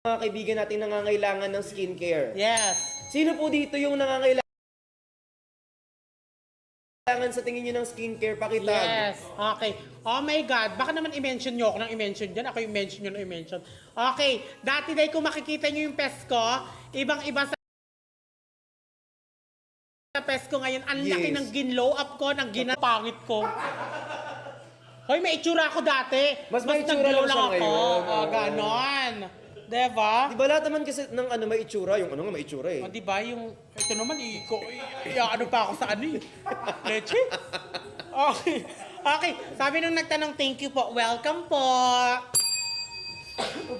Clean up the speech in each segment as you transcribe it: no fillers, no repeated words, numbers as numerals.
mga kaibigan natin nangangailangan ng skincare. Yes. Sino po dito yung nangangailangan sa tingin nyo ng skincare? Pakitag. Yes. Okay. Oh my God. Baka naman i-mention nyo ako ng i-mention dyan. Ako i-mention nyo ng i-mention. Okay. Dati dahil kung makikita nyo yung pes ko, ibang-iba sa pes ko ngayon. Ang laki Yes. ng ginlow up ko, ng ginapangit ko. Hoy, may itsura ako dati. Mas may itsura nag-glow lang siya ako. ngayon. Oh, ganon. Diba? Di ba lahat naman kasi ng ano may itsura? Yung ano nga may itsura eh. O, diba yung, ito naman, ano pa ako sa ano eh. Leche? Okay. Okay. Sabi nung nagtanong, thank you po. Welcome po.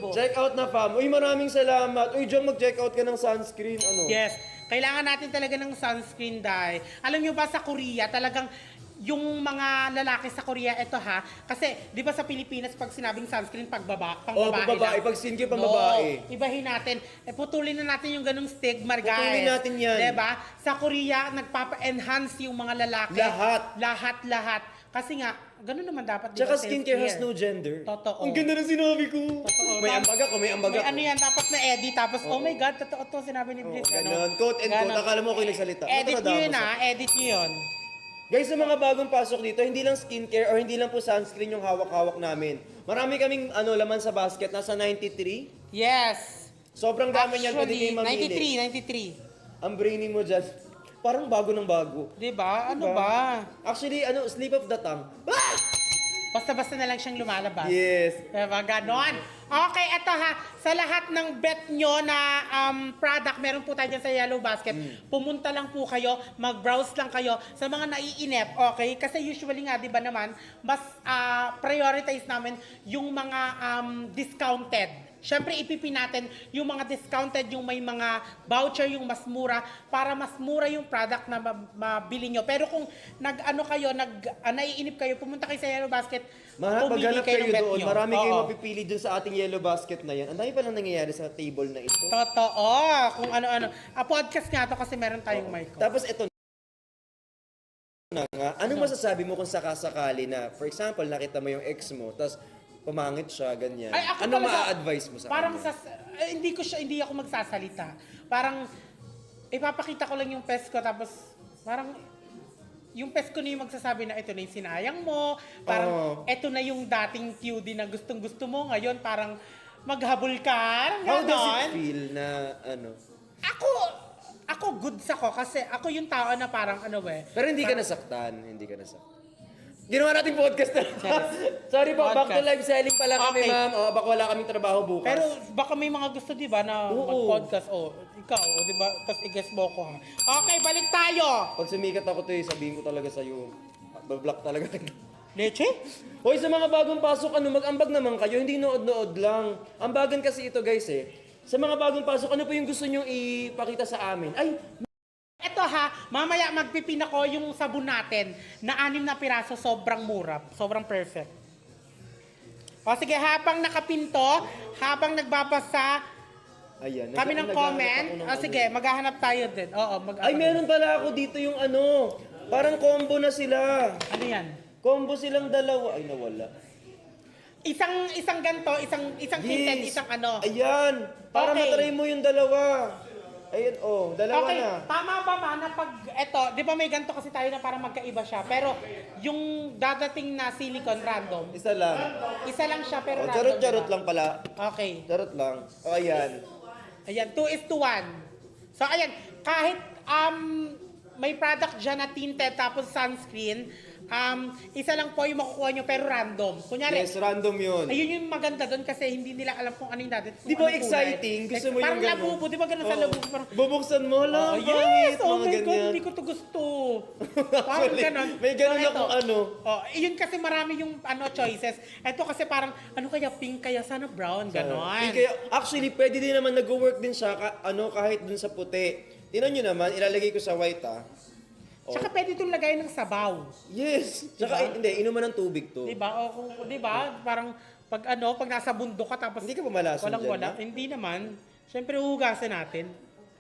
Check out na fam. Uy, maraming salamat. Uy, John, mag-check out ka ng sunscreen. Ano? Yes. Kailangan natin talaga ng sunscreen dye. Alam nyo ba sa Korea, talagang yung mga lalaki sa Korea, ito ha, kasi di ba sa Pilipinas pag sinabing sunscreen, pang babae lang. Pag skincare pang babae. Ibahin natin. Putulin na natin yung ganung stigma, guys. Putulin natin yan. Diba? Sa Korea, nagpapa-enhance yung mga lalaki. Lahat. Kasi nga, ganun naman dapat. Tsaka diba, skincare has self-care. no gender. Totoo. Ang ganda ng sinabi ko. Totoo. May ambaga ko, may ambaga May ko. ano yan, tapos na edit, tapos, oh my God, totoo to, sinabi ni Bliss. Ganon. Quote and quote. Akala mo ako yung nagsalita. Edit Matanda nyo yun ako sa- ha, edit nyo yun. Guys, sa mga bagong pasok dito, hindi lang skincare or hindi lang po sunscreen yung hawak-hawak namin. Marami kaming laman sa basket. Nasa 93. Yes. Sobrang dami niyan. Pwede kayong mamili. 93. Ang brainy mo dyan. Parang bago ng bago. Diba? Ano Diba? ba? Actually, slip of the tongue. Ah! Basta-basta na lang siyang lumalabas. Yes. Diba? Ganon. Okay, eto ha. Sa lahat ng bet nyo na product, meron po tayo dyan sa Yellow Basket. Pumunta lang po kayo, mag-browse lang kayo sa mga naiinip, okay? Kasi usually nga, di ba naman, mas prioritize namin yung mga discounted. Siyempre, ipipin natin yung mga discounted, yung may mga voucher, yung mas mura, para mas mura yung product na mabili nyo. Pero kung naiinip kayo, pumunta kayo sa Yellow Basket, pumili Paghanap kayo ng bet doon, nyo. marami kayong Oo. mapipili dun sa ating Yellow Basket na yan. Ang dami pa lang nangyayari sa table na ito. Totoo. Kung ano-ano. Podcast nga to kasi meron tayong mic. Tapos ito na nga, anong masasabi mo kung sakasakali na, for example, nakita mo yung ex mo, tapos pumangit siya, ganyan. Ay, ako Anong talaga, ma-advise mo sa parang kanya? hindi ako magsasalita. Parang, ipapakita ko lang yung pes ko, tapos, parang, yung pes ko na yung magsasabi na ito na yung sinayang mo, parang, ito na yung dating QD na gustong-gusto mo, ngayon, parang, maghabol ka, How ganon. does it feel na, Ako goods ako, kasi ako yung tao na parang, Pero hindi ka nasaktan, hindi ka nasaktan. Ginawa natin podcast na. Sorry po, back to Podcast. live selling pala kami, Okay. ma'am. Baka wala kaming trabaho bukas. Pero baka may mga gusto, di ba, na Oo. mag-podcast. Ikaw, di ba? Tapos i-guess mo ko, ha? Okay, balik tayo! Pag sumikat ako to, sabihin ko talaga sa'yo, bablock talaga. Leche? Hoy, sa mga bagong pasok, mag-ambag naman kayo, hindi nood-nood lang. Ambagan kasi ito, guys, eh. Sa mga bagong pasok, ano po yung gusto nyo ipakita sa amin? Ay, Ito ha, mamaya magpipin ako yung sabon natin na 6 na piraso, sobrang mura, sobrang perfect. O sige, habang nakapinto, habang nagbabasa ayan. kami ng naghahanap comment, ako ng o sige, maghahanap tayo din. Oo, Ay, meron pala ako dito yung parang combo na sila. Ano yan? Combo silang dalawa. Ay, nawala. Isang ganto, isang tinted, isang ano. Ayan. Para Okay. matry mo yung dalawa. Ayan, dalawa Okay, na. tama ba ma na pag, eto, di ba may ganito kasi tayo na parang magkaiba siya, pero yung dadating na silicone random, Isa lang. isa lang siya pero random. Charot-charot diba? lang pala. Okay. Charot lang. Ayan. Ayan, 2:1. So ayan, kahit may product dyan na tinted tapos sunscreen, isa lang po yung makukuha nyo pero random. Kunyari, Yes, random yun. ayun yung maganda doon kasi hindi nila alam kung ano yung dadat. Di ba exciting? Gusto mo yung parang gano'n? labubo, di ba gano'n sa Oo. labubo? Parang, Bubuksan mo lang. yes! pangit, Oh mga my God, ganyan. hindi ko to gusto. Parang Actually, ganon. may ganon So, akong ito. Yun kasi marami yung choices. Ito kasi parang, ano kaya pink, kaya sana brown, ganon. Kaya, actually, pwede din naman nag-work din siya kahit dun sa puti. Tingnan nyo naman, ilalagay ko sa white Tsaka pwede itong lagay ng sabaw. Yes. Tsaka, Diba? hindi, inuman ng tubig to. Diba? O kung, diba? Parang, pag nasa bundok ka tapos Hindi ka pumalason walang dyan, wala. no? Hindi naman. Siyempre, huhugasan natin.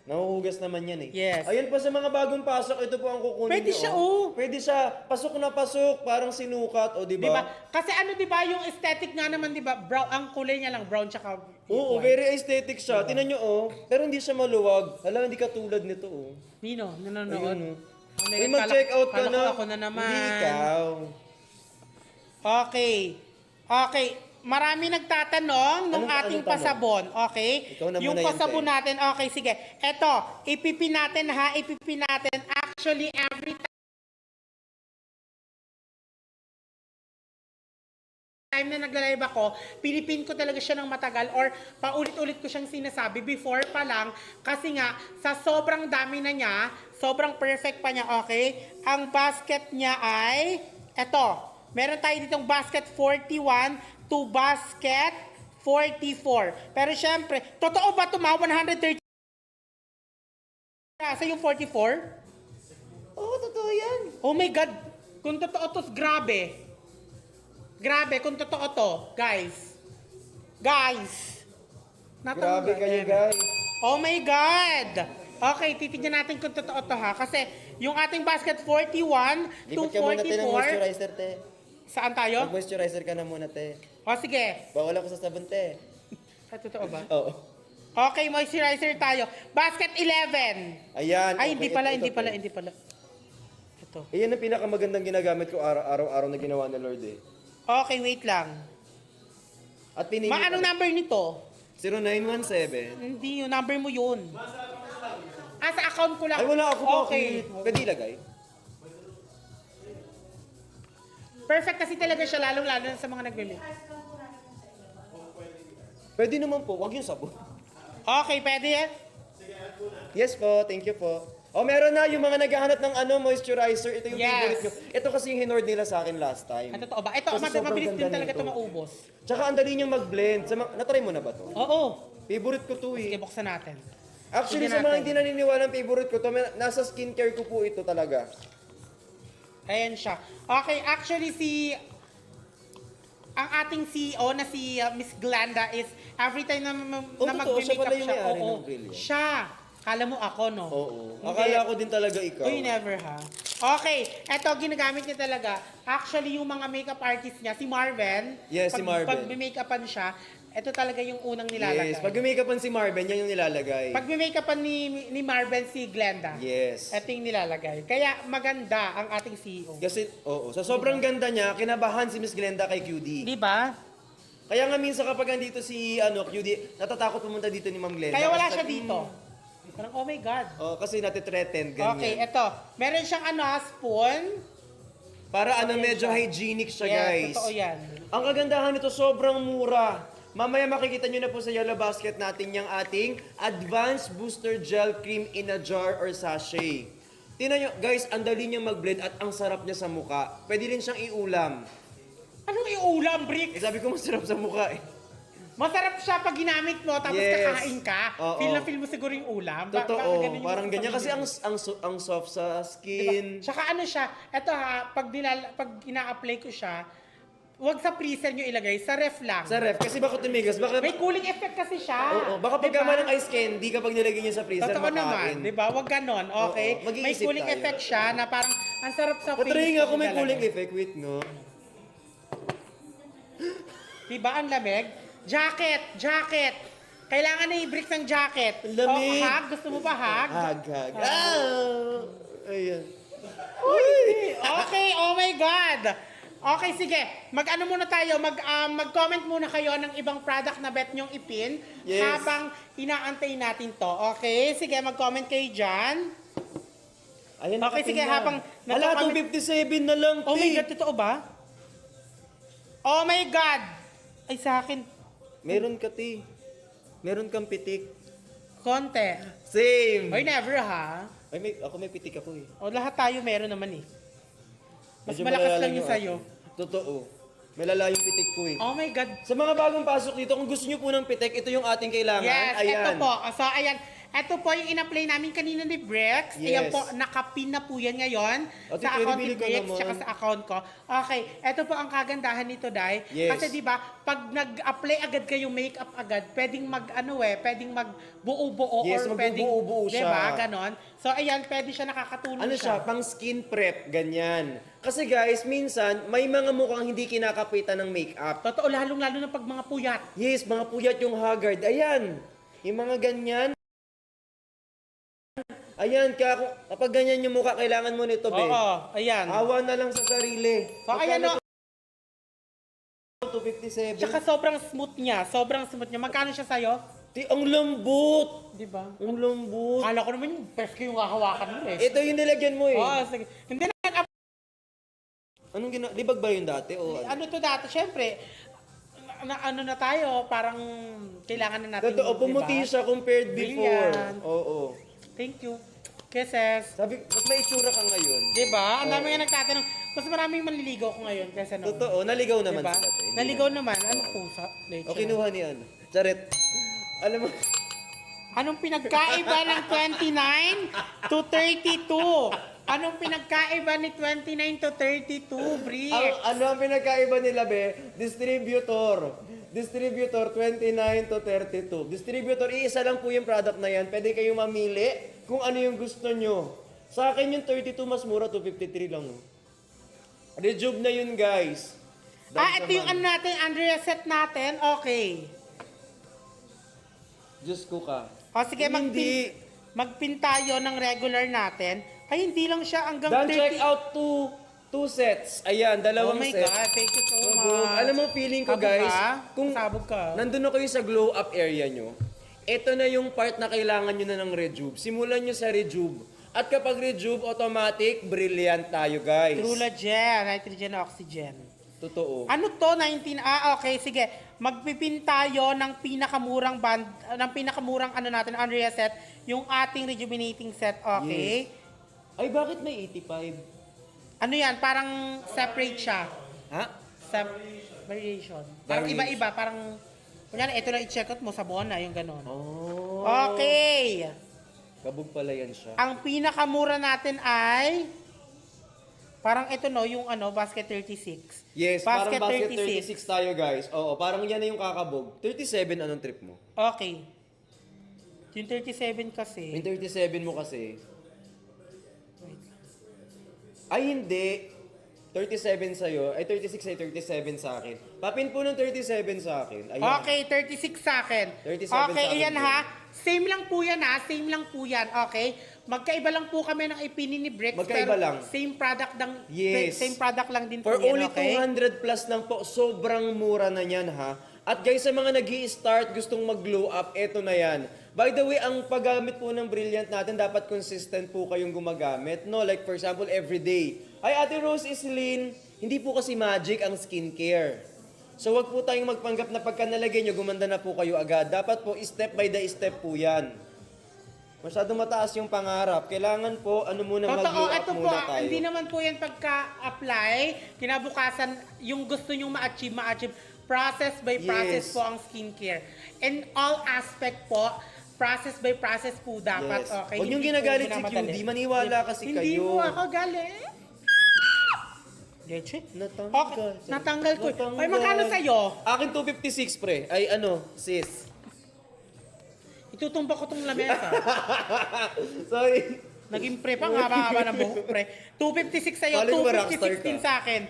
Nahuhugas naman yan eh. Yes. Ayan po sa mga bagong pasok, ito po ang kukunin Pwede nyo, siya, oh. oh. Pwede siya, pasok na pasok, parang sinukat, o di Di ba? ba? Kasi ano, di ba, yung aesthetic nga naman, di ba, brown, ang kulay niya lang, brown tsaka Oo, white. very aesthetic siya. Tinan nyo, oh. Pero hindi siya maluwag. Hala, hindi katulad nito, oh. Nino, nanonood. Ayun, oh. Oh my Uy, God, mag-check out ka kala na. ko ako na naman. Hindi ikaw. Okay. Okay. Marami nagtatanong ng Anong- ating anong tanong? pasabon. Okay? Ikaw na Yung muna yan, pasabon te. natin. Okay, sige. Eto, ipipin natin ha. Ipipin natin. Actually, every time na nagla-live ako, pinipin ko talaga siya ng matagal or paulit-ulit ko siyang sinasabi before pa lang kasi nga sa sobrang dami na niya, sobrang perfect pa niya, okay? Ang basket niya ay eto. Meron tayo ditong basket 41 to basket 44. Pero syempre, totoo ba ito ma? 130 sa yung 44? Oo, totoo yan. Oh my God! Kung totoo to, grabe. Grabe, kung totoo to, guys. Guys. Grabe kayo, guys. Oh my God! Okay, titignan natin kung totoo to ha. Kasi yung ating basket 41 to Lipat ka muna, te, ng 44. moisturizer, te. Saan tayo? Mag-moisturizer ka na muna, te. O sige. Bawal ako sa sabon, te. Ay, totoo ba? Oo. Okay, moisturizer tayo. Basket 11. Ayan. Ay, okay, hindi pala, ito, hindi te. pala, hindi pala. Ito. Ayan ang pinakamagandang ginagamit ko araw-araw na ginawa ni Lord, eh. Okay, wait lang. At pinili Anong number nito? 0917. Hindi, yung number mo yun. Sa account ko lang. Ay, wala ako Okay. bakit. Pwede ilagay? Perfect kasi talaga siya, lalong-lalo na sa mga nag-relate. Pwede naman po, wag yung sabon. Okay, pwede yan? Yes po, thank you po. Oh, meron na yung mga naghahanap ng moisturizer. Ito yung Yes. favorite nyo. Ito kasi yung hinord nila sa akin last time. Ay, totoo ba? Ito, Kasi sobrang mabilis din ganda talaga nito. ito maubos. Tsaka ang dali niyang mag-blend. Natry mo na ba to? Oo. Favorite ko to Sige, eh. buksan natin. Actually, Tignan sa mga natin. hindi naniniwala ng favorite ko to, nasa skincare ko po ito talaga. Ayan siya. Okay, actually ang ating CEO na si Miss Glenda is every time na Oh, totoo, siya mag-makeup pala yung siya, may-ari oo, ng Brilliant. siya. Kala mo ako, no? Oo. Hindi. Akala ko din talaga ikaw. Uy, never ha. Okay, eto, ginagamit niya talaga. Actually, yung mga makeup artist niya, si Marvin. Yes, si Marvin. Pag may-makeupan siya, ito talaga yung unang nilalagay. Yes, pag make-upan si Marvin, yan yung nilalagay. Pag may-makeupan ni Marvin si Glenda, Yes. ito yung nilalagay. Kaya maganda ang ating CEO. Kasi, oo, sa sobrang ganda niya, kinabahan si Miss Glenda kay QD. Di ba? Kaya nga minsan kapag andito si QD, natatakot pumunta dito ni Ma'am Glenda. Kaya wala Kasi siya dito. Parang, oh my God. Oh, kasi natithreaten, ganyan. Okay, eto. Meron siyang spoon. Para medyo hygienic siya, Yes, guys. totoo yan. Ang kagandahan nito, sobrang mura. Mamaya makikita nyo na po sa yellow basket natin yung ating Advanced Booster Gel Cream in a jar or sachet. Tingnan nyo, guys, ang dali niyang mag-blend at ang sarap niya sa muka. Pwede rin siyang iulam. Anong iulam, Brick? Sabi ko masarap sa muka eh. Masarap siya pag ginamit mo, tapos Yes. kakain ka. Oo. Feel na feel mo siguro yung ulam. Totoo, ganun yung parang ganyan. Kasi sasabihin mo. ang soft sa Diba? skin. Tsaka ano siya, eto ha, pag ina-apply ko siya, wag sa freezer nyo ilagay, sa ref lang. Sa ref, kasi baka tumigas. Baka, May cooling effect kasi siya. oo, baka Diba? pagkama ng ice candy kapag nilagay niyo sa freezer, Totoo makain. naman, di ba? Wag ganon, okay? Oo, May mag-iisip cooling tayo. effect siya na parang ang sarap sa Patry nga ako may talaga. cooling effect. Wait, no? Diba ang lamig? Jacket. Kailangan na i-bricks ng jacket. Ang lamig. Oh, hug? Gusto mo ba hug? Hag. Ayan. Okay, oh my God. Okay, sige. Mag-ano muna tayo, mag-comment muna kayo ng ibang product na bet nyong ipin Yes. habang inaantay natin to. Okay, sige, mag-comment kayo dyan. Ayan, Okay, sige, habang Hala, nagko-comment- 257 na lang, Oh my T. God, totoo ba? Oh my God! Ay, sa akin, Meron ka, T. Meron kang pitik. konti. Same. Oy, never ha. Ay, ako may pitik ako eh. O, lahat tayo meron naman eh. Mas Medyo malakas malala lang yung sa'yo. akin. Totoo. Malala yung pitik ko eh. Oh my God. Sa mga bagong pasok dito, kung gusto nyo po ng pitik, ito yung ating kailangan. Yes, Ayan. ito po. So, ayan. Ito po yung in-apply namin kanina ni Brex. Yes. Ayan po, nakapin na po yan ngayon Ate, sa account ni bili ka Brex naman. tsaka sa account ko. Okay, ito po ang kagandahan nito, Day. Yes. Kasi di ba, pag nag-apply agad kayo makeup agad, pwedeng pwedeng magbuo-buo Yes, or pwedeng, magbubuo-buo siya. Diba, ganon. So, ayan, pwede siya nakakatulong Ano siya, pang skin prep, ganyan. Kasi guys, minsan, may mga mukhang hindi kinakapitan ng makeup. Totoo, lalong-lalo na pag mga puyat. Yes, mga puyat yung haggard. Ayan, yung mga ganyan. Ayan, kaya kapag ganyan yung mukha, kailangan mo nito, be. Oo, ayan. Awa na lang sa sarili. So, ayan o. 257. Tsaka sobrang smooth niya. Sobrang smooth niya. Magkano siya sa'yo? Ang lambot. Di ba? Ang lambot. Kala ko naman yung pesk yung hahawakan mo eh. Ito yung nilagyan mo eh. Oo, sige. Hindi na Anong libag ba yun dati? O ano? ano to dati, syempre, ano na tayo, parang kailangan na natin. Totoo, pumuti diba? siya compared before. Brilliant. Oo. Thank you. Kisses. Sabi, mas may itsura ka ngayon. Diba? Ang dami Oo. nga nagtatanong. Mas maraming manliligaw ko ngayon kaysa noon. Totoo, naligaw naman Diba? sila. te. Hindi Naligaw naman. naman. Ano pusa? Leche. O kinuha ni ano. Charet. Alam mo, Anong pinagkaiba ng 29 to 32? Anong pinagkaiba ni 29 to 32, Brick? ano ang pinagkaiba nila, be? Distributor. Distributor 29 to 32. Distributor, iisa lang po yung product na yan. Pwede kayong mamili kung ano yung gusto nyo. Sa akin yung 32 mas mura, 253 lang. Oh. Rejuve na yun, guys. Ito yung ano natin, Andrea set natin. Okay. Diyos ko ka. O sige, Hindi. magpin tayo ng regular natin. Ay, hindi lang siya hanggang Dan 30. check out two sets. Ayan, Oh dalawang my set. God, thank you so Sabog. much. Alam mo, feeling ko, Sabog guys, ka? kung Sabog ka. nandun na kayo sa glow up area nyo, ito na yung part na kailangan nyo na ng Rejuve. Simulan nyo sa Rejuve. At kapag Rejuve, automatic, brilliant tayo, guys. Trulagen, nitrogen oxygen. Totoo. Ano to? 19? Okay, sige. Magpipin tayo ng pinakamurang ano natin, Andrea set, yung ating rejuvenating set, okay? Ay, bakit may 85? Ano yan? Parang separate siya. Ha? Variation. Parang Variation. iba-iba, parang kunyari, ito na i-check out mo sa Bona, yung ganon. Oh. Okay. Kabog pala yan siya. Ang pinakamura natin ay parang ito no, yung basket 36. Yes, Basket parang basket 36. 36 tayo, guys. Oo, parang yan na yung kakabog. 37, anong trip mo? Okay. Yung 37 kasi. Yung 37 mo kasi. Wait. Ay, hindi. 37 sa'yo. Ay, 36 ay 37 sa akin. Papin po ng 37 sa akin. Ayan. Okay, 36 sa akin. 37 Okay, sa akin ayan din. ha. Same lang po yan ha. Same lang po yan. Okay? Magkaiba lang po kami ng ipinin ni Bricks. Magkaiba pero lang. Same product lang. Yes. Same product lang din For po yan, only okay? 200 plus lang po, sobrang mura na yan ha. At guys, sa mga nag start gustong mag-glow up, eto na yan. By the way, ang paggamit po ng Brilliant natin, dapat consistent po kayong gumagamit. No? Like for example, every day. Ay, Ate Rose Islin, hindi po kasi magic ang skincare. So wag po tayong magpanggap na pagka nalagay nyo, gumanda na po kayo agad. Dapat po, step by the step po yan. Masyadong mataas yung pangarap. Kailangan po, Totoo, mag-glow up ito po, muna tayo. hindi naman po yan pagka-apply, kinabukasan, yung gusto nyong ma-achieve, process by process Yes. po ang skincare. In all aspect po, process by process po dapat, Yes. okay? Huwag niyong Hindi po ginagalit si minamadali. QD, maniwala kasi Hindi kayo. mo ako galit. Leche? Natanggal. Okay, natanggal ko. Natanggal. Ay, magkano sa'yo? Akin 256, pre. Ay, sis. Itutumba ko tong lamesa. Sorry. Naging pre pa, ang haba-haba ng buhok pre. 256 sa'yo, Balik mo, rockstar 256 din ka. sa akin.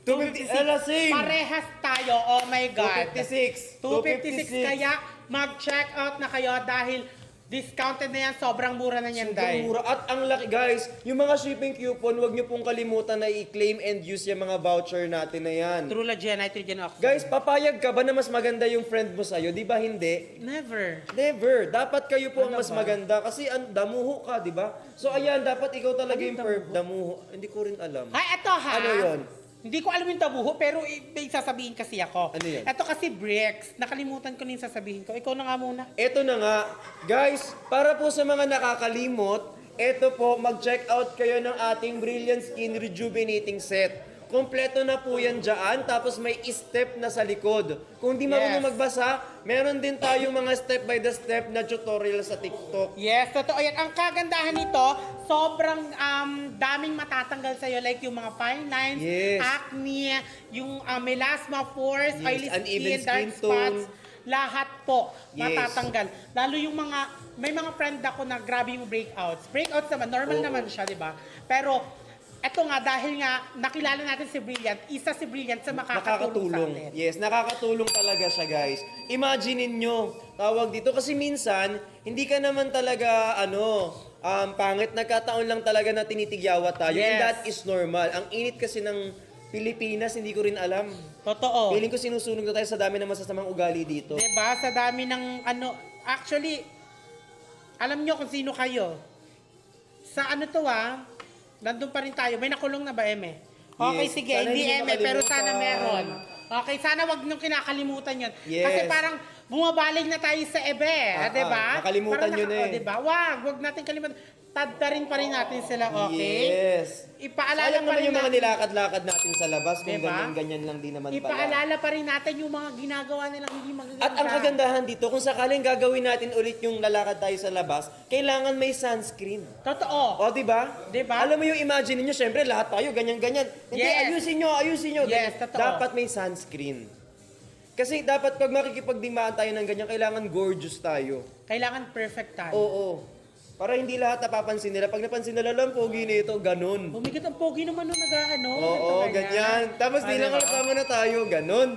256. Ala, same. Parehas tayo, oh my God. 256. 256 kaya mag-check out na kayo dahil discounted na yan, sobrang mura na yan, Sobrang Day. mura. At ang laki, guys, yung mga shipping coupon, huwag niyo pong kalimutan na i-claim and use yung mga voucher natin na yan. Trulagen, nitrogen oxide. Guys, papayag ka ba na mas maganda yung friend mo sa'yo? Di ba hindi? Never. Never. Dapat kayo po ang Ano mas ba? maganda kasi damuho ka, di ba? So ayan, dapat ikaw talaga yung damuho. Hindi ko rin alam. Ay, eto ha. Ano yun? Hindi ko alam yung tabuho, pero may sasabihin kasi ako. Ano yun? Eto kasi Bricks. Nakalimutan ko na yung sasabihin ko. Ikaw na nga muna. Eto na nga, guys, para po sa mga nakakalimot, eto po, mag-check out kayo ng ating Brilliant Skin Rejuvenating Set. kompleto na po yan dyan, tapos may step na sa likod. Kung di marunong Yes. magbasa, meron din tayong mga step by the step na tutorial sa TikTok. Yes, totoo yan. Ang kagandahan nito, sobrang daming matatanggal sa'yo. Like yung mga fine lines, Yes. acne, yung melasma, pores, Yes, oily uneven skin, dark skin tone. spots. Lahat po Yes. matatanggal. Lalo yung may mga friend ako na grabe yung breakouts. Breakouts naman, normal Oo. naman siya, di ba? Pero, eto nga, dahil nga, nakilala natin si Brilliant, isa si Brilliant sa makakatulong sa atin. Yes, nakakatulong talaga siya, guys. Imagine nyo, tawag dito kasi minsan hindi ka naman talaga pangit, nagkataon lang talaga na tinitigyawat tayo. And Yes. that is normal. Ang init kasi ng Pilipinas, hindi ko rin alam. Totoo. Feeling ko sinusunog na tayo sa dami ng masasamang ugali dito. Diba? Sa dami ng actually, alam nyo kung sino kayo. Sa nandun pa rin tayo. May nakulong na ba, Eme? Okay, Yes. sige, Sana hindi hindi Eme, pero makalimutan. sana meron. Okay, sana wag niyong kinakalimutan yun. Yes. Kasi parang bumabaling na tayo sa ebe, di ba? nakalimutan Parang nyo na eh. Di ba? Wag natin kalimutan. Tadtarin pa rin natin sila, okay? Yes. Ipaalala Sayang pa naman rin yung mga natin. nilakad-lakad natin sa labas kung Diba? ganyan-ganyan lang din naman pala. Ipaalala pa rin natin yung mga ginagawa nilang hindi magaganda. At ang kagandahan dito, kung sakaling gagawin natin ulit yung lalakad tayo sa labas, kailangan may sunscreen. Totoo. O, di ba? Diba? Alam mo yung imagine niyo, syempre lahat tayo ganyan-ganyan. Hindi, Yes. ayusin nyo. Yes, Ganyan. totoo. Dapat may sunscreen. Kasi dapat pag makikipagdigmaan tayo ng ganyan, kailangan gorgeous tayo. Kailangan perfect tayo. Oo. Para hindi lahat napapansin nila. Pag napansin nila lang, pogi nito, ganun. Bumigit ang pogi naman nung nag-ano. Oo, ganyan. Tapos di lang kasama na tayo, ganun.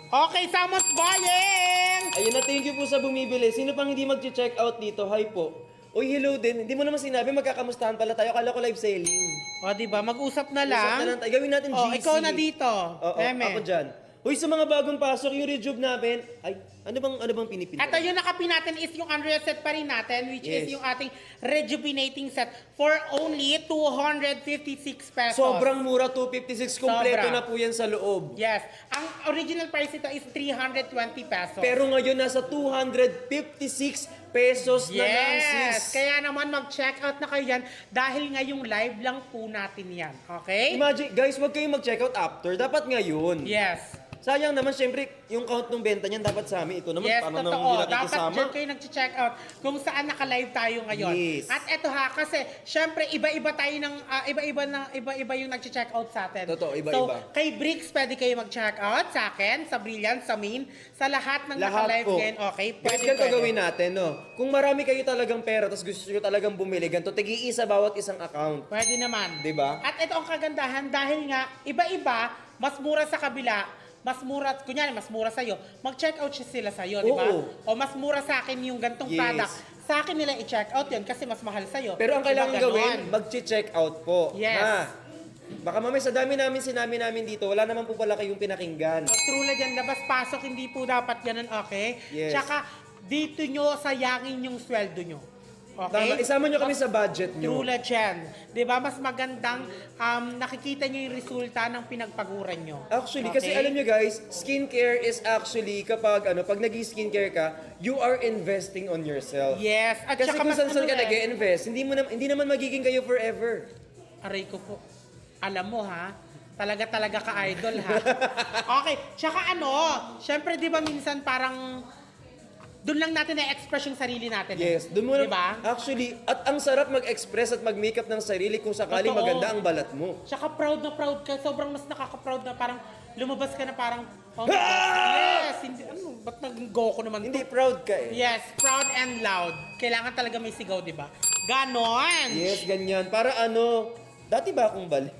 Okay, Samos Buying! Ayun na, thank you po sa bumibili. Sino pang hindi mag-check out dito? Hi po. Uy, hello din. Hindi mo naman sinabi, magkakamustahan pala tayo. Akala ko live selling. O, di ba? Mag-usap na Usap lang. na lang tayo. Gawin natin O, GC. ikaw na dito. Oo, Eme. ako dyan. Uy, sa mga bagong pasok, yung rejuve namin. Ay, ano bang pinipili? Ito yung nakapin natin is yung Andrea set pa rin natin, which Yes. is yung ating rejuvenating set for only 256 pesos. Sobrang mura, 256. Kompleto Sobra. na po yan sa loob. Yes. Ang original price ito is 320 pesos. Pero ngayon, nasa 256 pesos na lang, Yes! sis. Kaya naman mag-check out na kayo yan dahil ngayong live lang po natin yan. Okay? Imagine, guys, wag kayong mag-check out after. Dapat ngayon. Yes. Sayang naman, syempre, yung count ng benta niyan dapat sa amin. Ito naman, Yes, paano naman totoo. hindi Dapat nakikisama? dyan kayo nag-check out kung saan naka-live tayo ngayon. Yes. At eto kasi syempre iba-iba tayo ng iba-iba yung nag-check out sa atin. Totoo, iba-iba. So, kay Bricks pwede kayo mag-check out sa akin, sa Brilliant, sa Main, sa lahat ng Lahat naka-live po. ngayon. Okay, Guys, ganito gawin natin, no? Kung marami kayo talagang pera, tapos gusto nyo talagang bumili, ganito, tigi-isa bawat isang account. Pwede naman. Diba? At ito ang kagandahan dahil nga iba-iba, mas mura sa kabila, mas mura, kunyari, mas mura sa'yo, mag-check out sila sa'yo, di ba? Oo. O mas mura sa akin yung gantong Yes. product. Sa akin nila i-check out yun kasi mas mahal sa'yo. Pero ang kailangan Diba, gawin, ganon? mag-check out po. Yes. Ha? Baka mamaya sa dami namin dito, wala naman po pala kayong pinakinggan. So, true na dyan, labas-pasok, hindi po dapat ganun, okay? Yes. Tsaka, dito nyo sayangin yung sweldo nyo. Okay? Tama, isama nyo kami sa budget nyo. True dyan. Di ba? Mas magandang nakikita nyo yung resulta ng pinagpaguran nyo. Actually, kasi alam nyo guys, skincare is actually kapag pag nag-skincare ka, you are investing on yourself. Yes. At Kasi saka kung mas saan ka ano nag-invest, hindi naman magiging kayo forever. Aray ko po. Alam mo ha, talaga ka-idol ha. Okay, tsaka syempre di ba minsan parang doon lang natin na-express yung sarili natin. Yes, doon mo Diba? Actually, at ang sarap mag-express at mag-makeup ng sarili kung sakaling Totoo. maganda ang balat mo. Tsaka proud na proud ka. Sobrang mas nakaka-proud na parang lumabas ka na parang, oh my Ah! God. Yes, hindi, ba't naging go ko naman Hindi, to? proud ka eh. Yes, proud and loud. Kailangan talaga may sigaw, di ba? Ganon! Yes, ganyan. Para dati ba akong balik?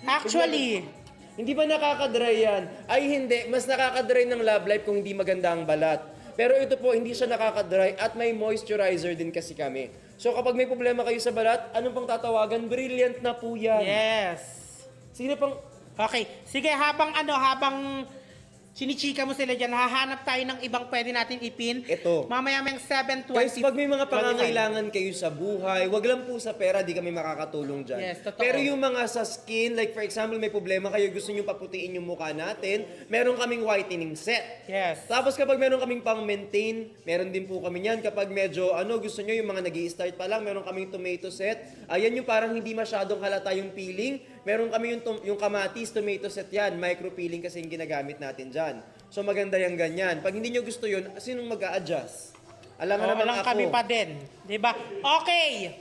Actually, Hindi ba nakaka-dry yan? Ay hindi, mas nakaka-dry ng Love Life kung hindi maganda ang balat. Pero ito po, hindi siya nakaka-dry at may moisturizer din kasi kami. So kapag may problema kayo sa balat, anong pang tatawagan? Brilliant na po yan. yes. Sino pang... Okay, sige, habang chinichika mo sila dyan, hahanap tayo ng ibang pwede natin ipin. Ito. Mamaya may 7:20. Guys, pag may mga pangangailangan kayo sa buhay, wag lang po sa pera, di kami makakatulong dyan. Yes, totoo. Pero yung mga sa skin, like for example, may problema kayo, gusto nyo paputiin yung mukha natin, meron kaming whitening set. Yes. Tapos kapag meron kaming pang-maintain, meron din po kami yan. Kapag medyo, gusto nyo yung mga nag start pa lang, meron kaming tomato set. Ayan yung parang hindi masyadong halata yung peeling. Meron kami yung kamatis, tomato set yan. Micro peeling kasi yung ginagamit natin dyan. So maganda yung ganyan. Pag hindi nyo gusto yun, sinong mag-a-adjust? Alam mo naman Walang ako. kami pa din. Diba? Okay.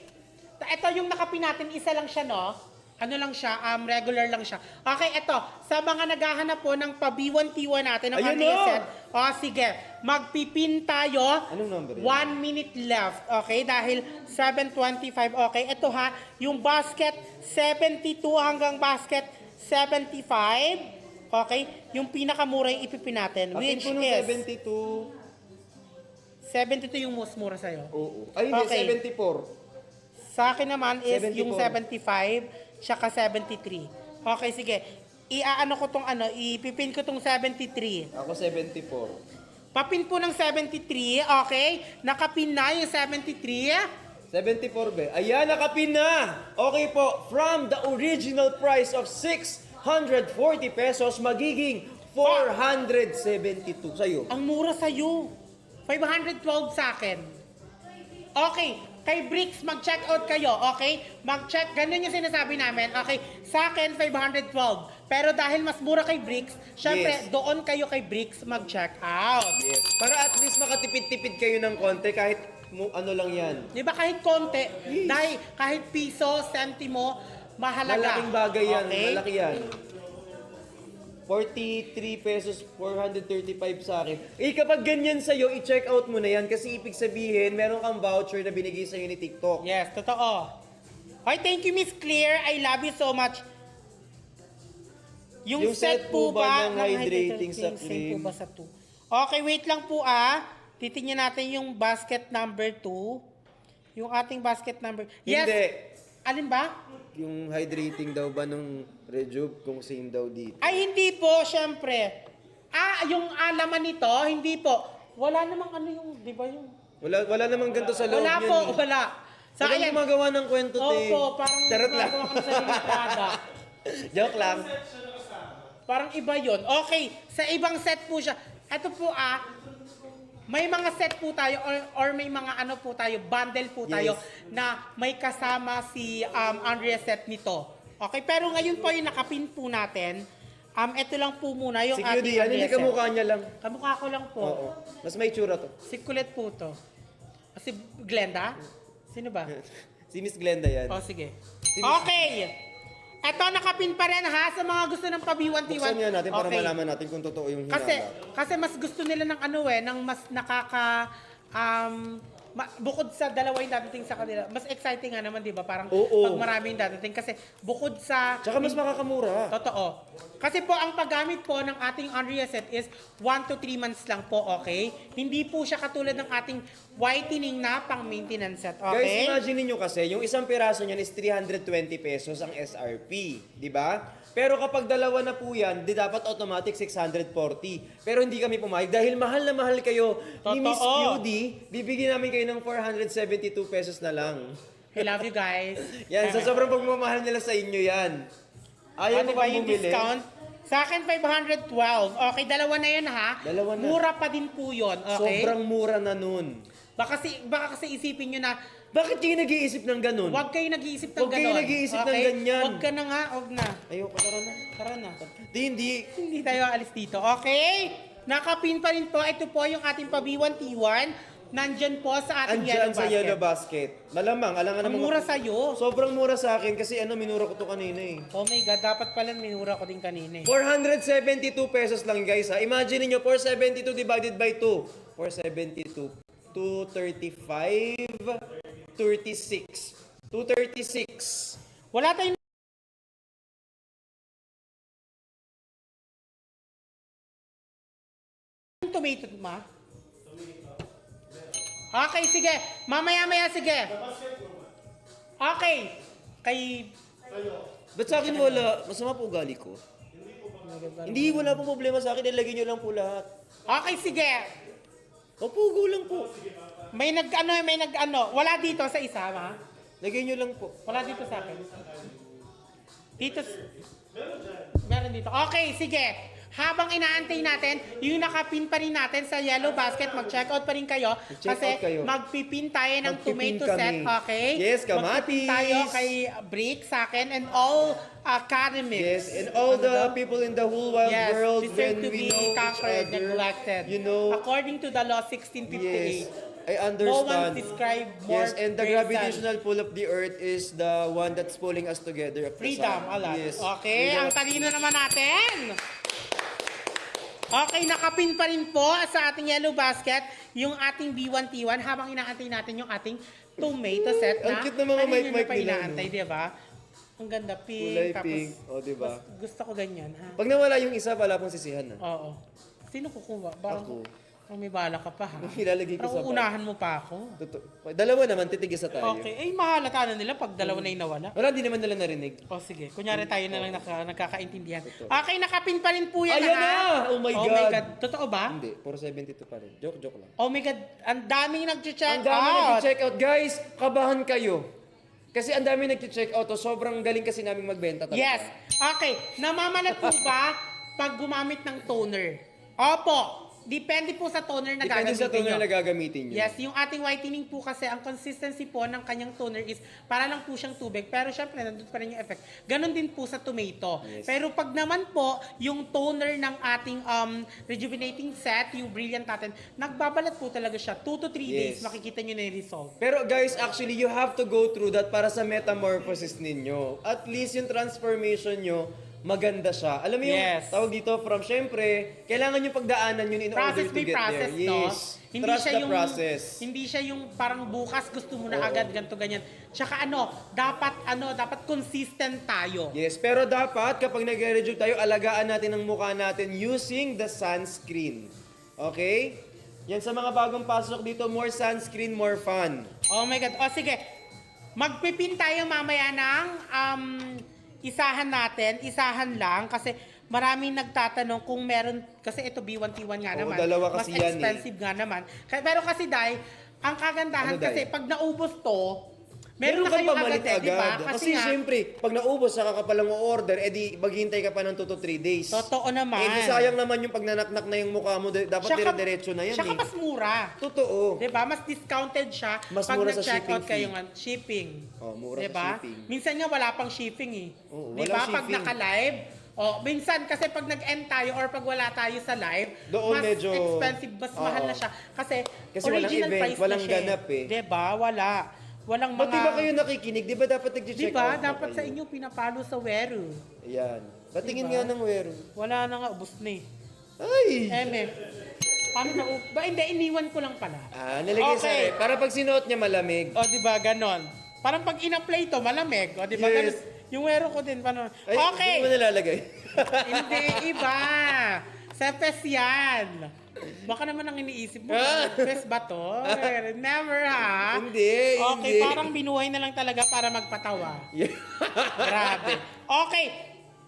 Ito yung nakapin natin, isa lang siya, no? Ano lang siya, regular lang siya. Okay, ito. Sa mga naghahanap po ng pa-B1T1 natin, ng Ayun Andrea na! set. Sige. Magpipin tayo. Anong number yun? 1 minute left. Okay, dahil 7:25. Okay, ito ha. Yung basket, 72 hanggang basket 75. Okay, yung pinakamura yung ipipin natin. Akin Which ko nung is 72. 72 yung most mura sa'yo. Oo. Ay, hindi. Okay. 74. Sa akin naman is 74. yung 75 tsaka 73. Okay, sige. Iaano ko tong ipipin ko tong 73. Ako 74. Papin po ng 73, okay? Nakapin na yung 73. 74 be. Ayan, nakapin na! Okay po, from the original price of 640 pesos, magiging 472 sa'yo. Ang mura sa'yo. 512 sa akin. Okay, kay Bricks, mag-check out kayo, okay? Mag-check, ganun yung sinasabi namin, okay? Sa akin, 512. Pero dahil mas mura kay Bricks, syempre, Yes. doon kayo kay Bricks mag-check out. Yes. Para at least makatipid-tipid kayo ng konti kahit ano lang yan. Di ba kahit konti, Yes. dahil kahit piso, sentimo, mahalaga. Malaking bagay yan. Okay? Malaki yan. 43 pesos, 435 sa akin. Eh kapag ganyan sa'yo, i-check out mo na yan kasi ibig sabihin, meron kang voucher na binigay sa'yo ni TikTok. Yes, totoo. Okay, thank you, Miss Clear. I love you so much. Yung set po ba ng hydrating sa same cream? po ba sa 2? Okay, wait lang po Titingnan natin yung basket number 2. Yung ating basket number... Yes. Hindi. Alin ba? Yung hydrating daw ba nung Rejuve kung same daw dito? Ay, hindi po, syempre. Yung laman nito, hindi po. Wala namang di ba yung... Wala namang ganito sa loob Wala yan. po, eh. wala. Sa Huwag kang ayan. gumagawa ng kwento, te. Opo, parang Charot lang. gumagawa kami sa limitada. Joke lang. Parang iba yon. Okay, sa ibang set po siya. Ito po may mga set po tayo or may mga po tayo, bundle po tayo na may kasama si Andrea set nito. Okay, pero ngayon po yung nakapin po natin. Ito lang po muna yung Si QD yan, hindi Andrea set. kamukha niya lang. Kamukha ko lang po. Oo. Mas may tsura to. Si Colette po to. Si Glenda? Sino ba? Si Miss Glenda yan. Sige. Si Miss- Okay. Ito nakapin pa rin sa mga gusto ng pa-B1T1. Buksan nga natin para Okay. malaman natin kung totoo yung Kasi hinala. mas gusto nila ng ng mas nakaka bukod sa dalawa yung dadating sa kanila, mas exciting nga naman, 'di ba? Parang Oo. pag marami yung dadating kasi bukod sa Tsaka mas makakamura. totoo. Kasi po ang paggamit po ng ating Andrea set is 1 to 3 months lang po, okay? Hindi po siya katulad ng ating whitening na pang-maintenance set, Guys, okay? imagine niyo kasi, yung isang piraso niyan is 320 pesos ang SRP. Di ba? Pero kapag dalawa na po yan, di dapat automatic 640. Pero hindi kami pumayag dahil mahal na mahal kayo ni Miss Totoo. QD, bibigyan namin kayo ng 472 pesos na lang. I love you guys. Yan, sa sobrang pagmamahal nila sa inyo yan. Ayaw mo Ano ba bang yung bumili? discount? Sa akin, 512. Okay, dalawa na yun Dalawa na. Mura pa din po yun, okay? Sobrang mura na nun. Baka kasi isipin nyo na, Bakit kayo nag-iisip ng ganun? huwag kayo nag-iisip ng Huwag kayo ganon. nag-iisip ng ganyan. Huwag ka na nga, huwag na. Ayoko, tara na. Tara na. Hindi. Hindi tayo alis dito, okay? Nakapin pa rin po. Ito po yung ating pa-B1T1. Nandyan po sa ating Andyan yellow sa basket. yellow basket. Malamang, alangan Ang naman. mura sa'yo. Sobrang mura sa akin kasi minura ko to kanina eh. Oh my God, dapat pala minura ko din kanina eh. 472 pesos lang guys ha. Imagine niyo 472 divided by 2. 472. 235. 36. 236. Wala tayong tomato, ma? Okay, sige. Mamaya-maya, sige. Okay. Ba't sa akin wala? Masama po ugali ko. Hindi, wala po problema sa akin. Ilagay niyo lang po lahat. Okay, sige. Mapugo lang po. May nag-ano. Wala dito sa isa, ma? Lagay niyo lang po. Wala dito sa akin. Dito. Meron dito. Okay, sige. Habang inaantay natin, yung nakapin pa rin natin sa yellow basket, mag-check out pa rin kayo. Mag-check Kasi out kayo. magpipin tayo ng Magpipin tomato kami. set, okay? Yes, kamatis. Magpipin tayo kay Brick, sa akin, and all academics. Yes, and all Ano the daw? people in the whole wide Yes, world deserve when to we be know each conquered, other, neglected. you know, According to the law 1658. yes, I understand. No one described more Yes, and the grace than gravitational pull of the earth is the one that's pulling us together. of the freedom, sun. alam. Yes. Okay, Freedom ang of- talino naman natin. Okay, nakapin pa rin po sa ating yellow basket yung ating B1T1 habang inaantay natin yung ating tomato set na Ang cute ng mga kanina mic-mic pa nila, inaantay, no? di ba? Ang ganda, pink. Kulay tapos, pink. O, di ba? mas gusto ko ganyan, ha? Pag nawala yung isa, wala pong sisihan na. Oo. Sino kukuha? Parang, Ako. parang may bala ka pa, ha? Ilalagay ko Parang sa bag. uunahan mo pa ako. Dalawa naman, titigisa tayo. Okay. Eh, mahalata na nila pag dalawa na yung nawala. Wala, di naman nila narinig. O sige, kunyari tayo na lang nagkakaintindihan. Okay, nakapin pa rin po yan, Ayan ha? na! Oh my Oh my God! God. Totoo ba? Hindi, 472 pa rin. Joke lang. Oh my God, ang daming nag-check Ang dami out. nag-check out. Guys, kabahan kayo. Kasi ang dami nag-check out. Sobrang galing kasi namin magbenta talaga. Yes. Okay, namamalat po ba pag gumamit ng toner? Opo. Depende po sa toner na Depende sa toner nyo. na gagamitin nyo. Yes, yung ating whitening po kasi, ang consistency po ng kanyang toner is para lang po siyang tubig. Pero syempre, nandun pa rin yung effect. Ganon din po sa tomato. Yes. Pero pag naman po, yung toner ng ating rejuvenating set, yung brilliant natin, nagbabalat po talaga siya. 2 to 3 days, Yes. makikita nyo na yung result. Pero guys, actually, you have to go through that para sa metamorphosis ninyo. At least yung transformation nyo, maganda siya. Alam mo yung Yes. tawag dito from, syempre, kailangan yung pagdaanan yun in order Process to by get process, there. no? Yes. Hindi Trust siya the yung process. hindi siya yung parang bukas gusto mo na Oo. agad ganto ganyan. Tsaka dapat consistent tayo. Yes, pero dapat kapag nag-rejuve tayo, alagaan natin ang mukha natin using the sunscreen. Okay? Yan sa mga bagong pasok dito, more sunscreen, more fun. Oh my God. O sige, magpipin tayo mamaya ng isahan lang kasi maraming nagtatanong kung meron, kasi ito B1T1 nga Oo, naman. dalawa mas kasi yan eh. expensive nga naman. Pero kasi Day, ang kagandahan Ano, Day? kasi pag naubos to, meron na kang kayo pamalit agad, di ba? Kasi nga, siyempre, pag naubos, saka ka palang order, edi maghihintay ka pa ng 2 to 3 days. totoo naman. Eh, di sayang naman yung pag nanaknak na yung mukha mo, dapat Tsaka- dire-diretso na yan Tsaka eh. mas mura. Totoo. Diba? Mas discounted siya Mas pag mura sa nag-check out shipping kayo fee. ng shipping. Oh, mura sa Diba? shipping. Minsan nga wala pang shipping eh. Oo, Diba? walang Pag shipping. naka-live, minsan kasi pag nag-end tayo or pag wala tayo sa live, Doon mas medyo- expensive, mas Oo. mahal na siya. Kasi walang original event, price walang na siya. ganap eh. Diba? Walang Ba't mga... di ba kayo nakikinig? Di ba dapat nag-check Diba? out na Dapat kayo? sa inyo pinapalo sa Weru. Ayan. Patingin Diba? nga ng wero. Wala na nga, ubos na eh. Ay! Eme. Paano na? Ba, hindi, iniwan ko lang pala. Nilagay sa Okay. rep. Para pag sinuot niya malamig. O, di ba, ganon. Parang pag in-apply to, malamig. O, di ba, Yes. ganon. Yung wero ko din, paano? Ay, Okay! Hindi mo nalalagay. Hindi, iba. Sepes yan. Baka naman ang iniisip mo, Sepes ba to? Never, ha? Hindi, Okay, hindi. parang binuhay na lang talaga para magpatawa. Yeah. Grabe. Okay.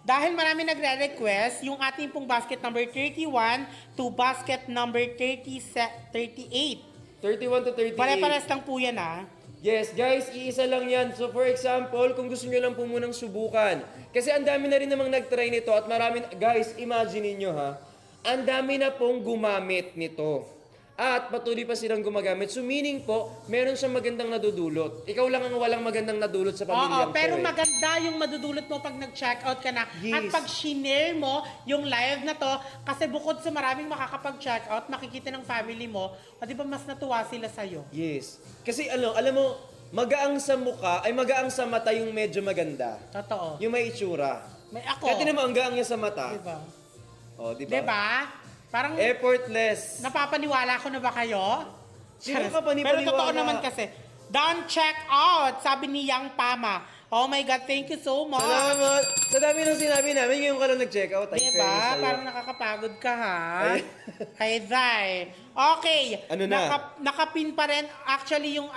Dahil marami nagre-request, yung ating pong basket number 31 to basket number 38. 31 to 38. Pare-pares lang po yan, ha? Yes, guys, iisa lang yan. So for example, kung gusto nyo lang po munang subukan. Kasi ang dami na rin namang nag-try nito at marami, guys, imagine niyo ha, ang dami na pong gumamit nito. At patuloy pa silang gumagamit. So meaning po, meron siyang magandang nadudulot. Ikaw lang ang walang magandang nadulot sa pamilyang Oo, pero ko eh. maganda yung madudulot mo pag nag-check out ka na. Yes. At pag shinare mo yung live na to, kasi bukod sa maraming makakapag-check out, makikita ng family mo, o di ba mas natuwa sila sa'yo? Yes. Kasi alam mo, magaang sa mukha, ay magaang sa mata yung medyo maganda. Totoo. Yung may itsura. May ako. Kaya naman ang gaang niya sa mata. Diba? Oh, di ba? Diba? Parang Effortless. napapaniwala ko na ba kayo? Di ba ka Pero panipaniwala? totoo naman kasi, don't check out, sabi ni Yang Pama. Oh my God, thank you so much. Salamat. Sa dami ng sinabi namin, ngayon ka lang nag-check out. Ay, Diba? fairness sa'yo. Parang nakakapagod ka, ha? Ay. Kay Zay. Okay. Ano na? Nakapin pa rin. Actually, yung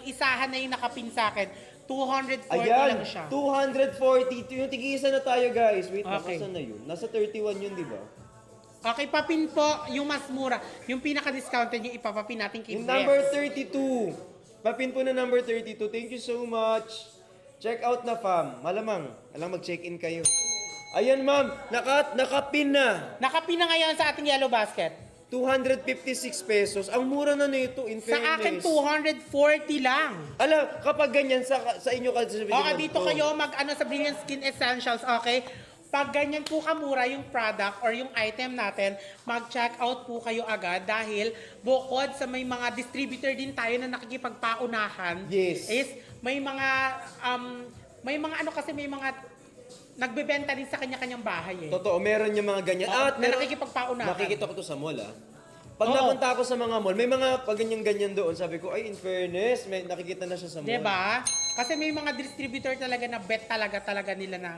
isahan na yung nakapin sa akin. 240 Ayan, lang siya. 240. Yung tig-isa na tayo, guys. Wait, Okay. nakasan na yun? Nasa 31 yun, di ba? Okay, papin po yung mas mura. Yung pinaka-discounted yung ipapapin natin kay Yung Brex. number 32. Papin po na number 32. Thank you so much. Check out na, fam. Malamang. Alam, mag-check-in kayo. Ayan ma'am, nakapin na. Nakapin na ngayon sa ating yellow basket. 256 pesos. Ang mura na nito, in Sa akin, fairness. 240 lang. Ala, kapag ganyan sa inyo kasi Okay, dito kayo mag-ano sa Brilliant Skin Essentials, okay? Pag ganyan po kamura yung product or yung item natin, mag-check out po kayo agad dahil bukod sa may mga distributor din tayo na nakikipagpaunahan, Yes. is may mga may mga nagbebenta din sa kanya-kanyang bahay eh. Totoo, meron yung mga ganyan. Oo, At na meron, nakikipagpaunahan. nakikita ko to sa mall Pag Oo. napunta ako sa mga mall, may mga pag ganyan doon, sabi ko, ay in fairness, may nakikita na siya sa mall. Diba? Kasi may mga distributor talaga na bet talaga nila na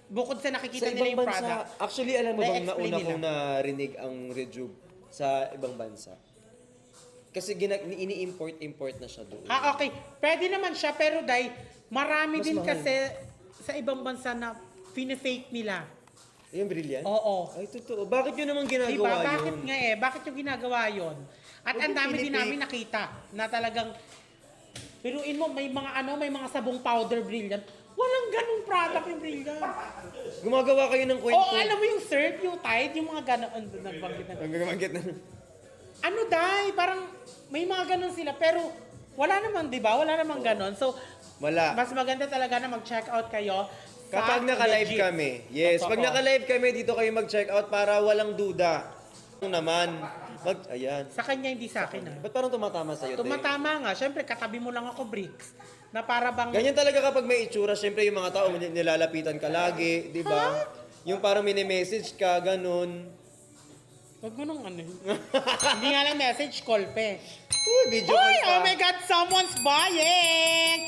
bukod sa nakikita Sa nila ibang yung bansa, product. actually alam mo bang na-explain nauna nila. kong narinig ang Rejuve sa ibang bansa? Kasi ini-import na siya doon. Okay. Pwede naman siya, pero dahil marami Mas din mahal. kasi sa ibang bansa na fake nila. Yung brilliant? Oo. Ay, totoo. Bakit yun naman Diba? ginagawa Bakit yun? nga eh? Bakit yung ginagawa yun? At Huwag ang yung dami din pinipake. namin nakita na talagang piruin mo, may mga sabong powder brilliant. Walang ganung product yung brilliant. Gumagawa kayo ng kwento. Oo, alam mo yung surf, yung tide, yung mga ganon. Nagbanggit na. Ang gagawin na. Ano dahil, parang may mga ganon sila, pero wala naman, di ba? Wala namang ganon. So, Wala. mas maganda talaga na mag-check out kayo sa Kapag naka-live legit. kami. Yes, Totoo. pag naka-live kami, dito kayo mag-check out para walang duda. Ano naman. Ayan. Sa kanya, hindi sa akin. Ba't parang tumatama sa'yo, te? Tumatama nga. Siyempre, katabi mo lang ako, bricks. Na para bang... Ganyan talaga kapag may itsura, syempre yung mga tao nilalapitan ka lagi, di ba? Yung parang mini-message ka, ganun. Huwag mo nung ano. Hindi nga lang message, call pe. Uy, video call Uy, pa. oh my God, someone's buying!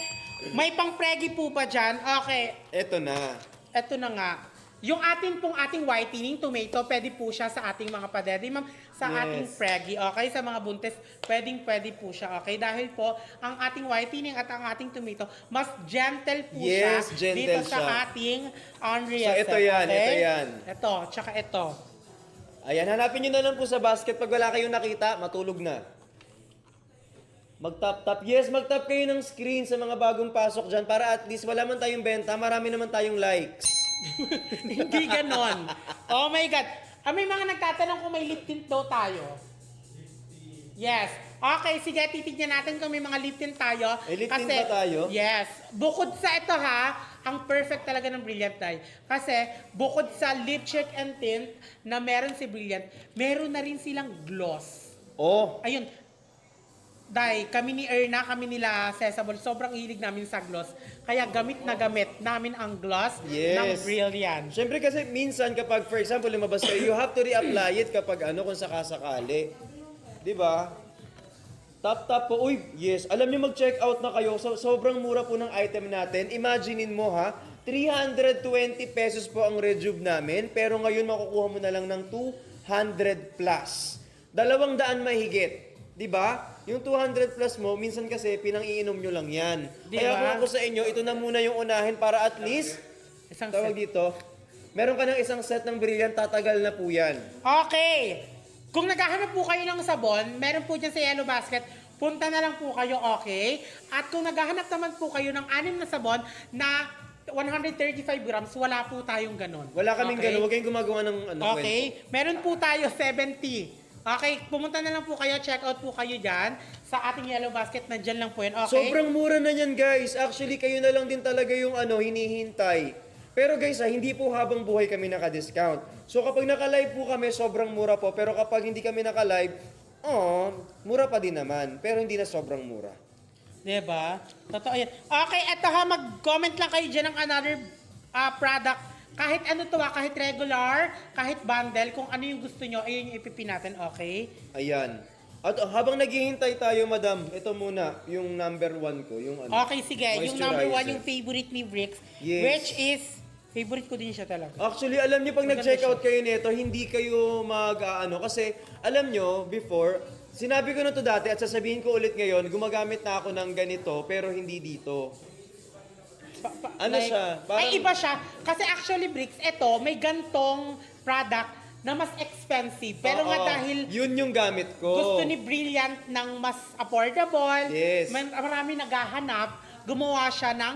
May pang-pregi po ba dyan? Okay, Eto na. eto na nga. Yung ating whitening tomato, pwede po siya sa ating mga padede, ma'am. Sa Yes. ating pregi, okay? Sa mga buntis, pwede po siya, okay? Dahil po, ang ating whitening at ang ating tomato, mas gentle po siya Yes, gentle dito sa siya. ating Unreal So, ito yan, okay? ito yan. Ito, tsaka ito. Ayan, hanapin nyo na lang po sa basket. Pag wala kayong nakita, matulog na. Mag-tap-tap. Yes, mag-tap kayo ng screen sa mga bagong pasok dyan para at least wala man tayong benta, marami naman tayong likes. Hindi ganon. Oh my God. May mga nagtatanong kung may lip tint daw tayo. Yes. Okay, sige, titignan natin kung may mga lip tint tayo. May lip tint ba tayo? Yes. Bukod sa ito ha, ang perfect talaga ng Brilliant Dye. Kasi bukod sa lip check and tint na meron si Brilliant, meron na rin silang gloss. Oh, Ayun. Dahil kami ni Erna, kami nila Sesabol, sobrang hilig namin sa gloss. Kaya gamit na gamit namin ang gloss Yes. ng Brilliant. syempre kasi minsan kapag, for example, lumabas kayo, you have to reapply it kapag kung sakasakali. Di ba? Tap-tap po. Uy, yes. Alam niyo mag-check out na kayo. Sobrang mura po ng item natin. Imaginein mo ha, 320 pesos po ang Rejuve namin, pero ngayon makukuha mo na lang ng 200 plus. 200 mahigit. Di ba? Yung 200 plus mo, minsan kasi pinang-iinom nyo lang yan. Di Kaya ba? kung ako sa inyo, ito na muna yung unahin para at least, Isang tawag set. dito, meron ka ng isang set ng Brilliant, tatagal na po yan. Okay. Kung naghahanap po kayo ng sabon, meron po dyan sa Yellow Basket, punta na lang po kayo, okay? At kung naghahanap naman po kayo ng 6 na sabon na 135 grams, wala po tayong ganon. Wala kaming Okay? gano'n, huwag kayong gumagawa ng Okay? Meron po tayo 70. Okay, pumunta na lang po kayo, check out po kayo dyan sa ating Yellow Basket, nandyan lang po yan, okay? Sobrang mura na yan, guys. Actually, kayo na lang din talaga yung hinihintay. Pero guys, hindi po habang buhay kami naka-discount. So kapag naka-live po kami, sobrang mura po. Pero kapag hindi kami naka-live, mura pa din naman. Pero hindi na sobrang mura. Diba? Totoo yan. Okay, eto ha, mag-comment lang kayo dyan ng another product. Kahit ano to ha, kahit regular, kahit bundle, kung ano yung gusto nyo, ayun yung ipipin natin, okay? Ayan. At habang naghihintay tayo, madam, ito muna, yung number 1 ko. Yung Okay, sige. Yung number 1, moisturizer. yung favorite ni Bricks, Yes. which is, favorite ko din siya talaga. Actually, alam niyo pag Maganda nag-check out kayo nito, hindi kayo kasi alam niyo before, sinabi ko na to dati at sasabihin ko ulit ngayon, gumagamit na ako ng ganito pero hindi dito. Ano siya? Parang- Ay, iba siya. Kasi actually, Bricks, ito, may gantong product na mas expensive. Pero Oo, nga dahil yun yung gamit ko. gusto ni Brilliant ng mas affordable, Yes. marami naghahanap, gumawa siya ng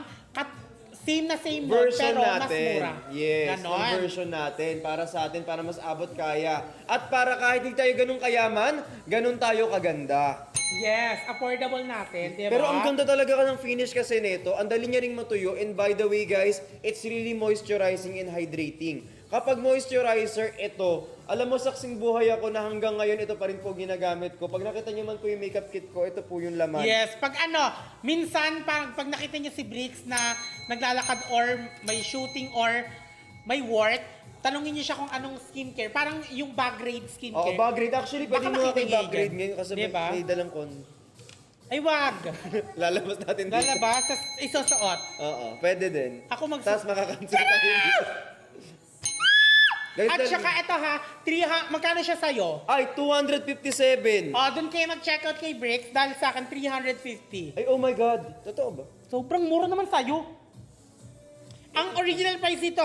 same na same nun, version pero mas natin. mura. Yes, Ganon. yung version natin. Para sa atin, para mas abot kaya. At para kahit hindi tayo ganun kayaman, ganun tayo kaganda. Yes, affordable natin, di ba? Pero ang ganda talaga ka ng finish kasi nito. Ang dali niya ring matuyo. And by the way guys, it's really moisturizing and hydrating. Kapag moisturizer, ito, alam mo, saksing buhay ako na hanggang ngayon ito pa rin po ginagamit ko. Pag nakita niyo man po yung makeup kit ko, ito po yung laman. Yes, pag minsan pag nakita niyo si Bricks na naglalakad or may shooting or may work, tanungin niyo siya kung anong skincare. Parang yung bag grade skincare. Oo, bag grade. Actually, pwede Baka mo makita ako niya bag grade yan. ngayon kasi Diba? may dalang kon. Ay, wag. Lalabas natin dito. Lalabas, tas isusuot. Oo, pwede din. Ako Tapos makakancel tayo dito. Guys, At saka ito magkano siya sa'yo? ay, 257. Doon kayo mag-checkout kay Bricks dahil sa akin 350. Ay, oh my God. Totoo ba? Sobrang mura naman sa'yo. Ang original price dito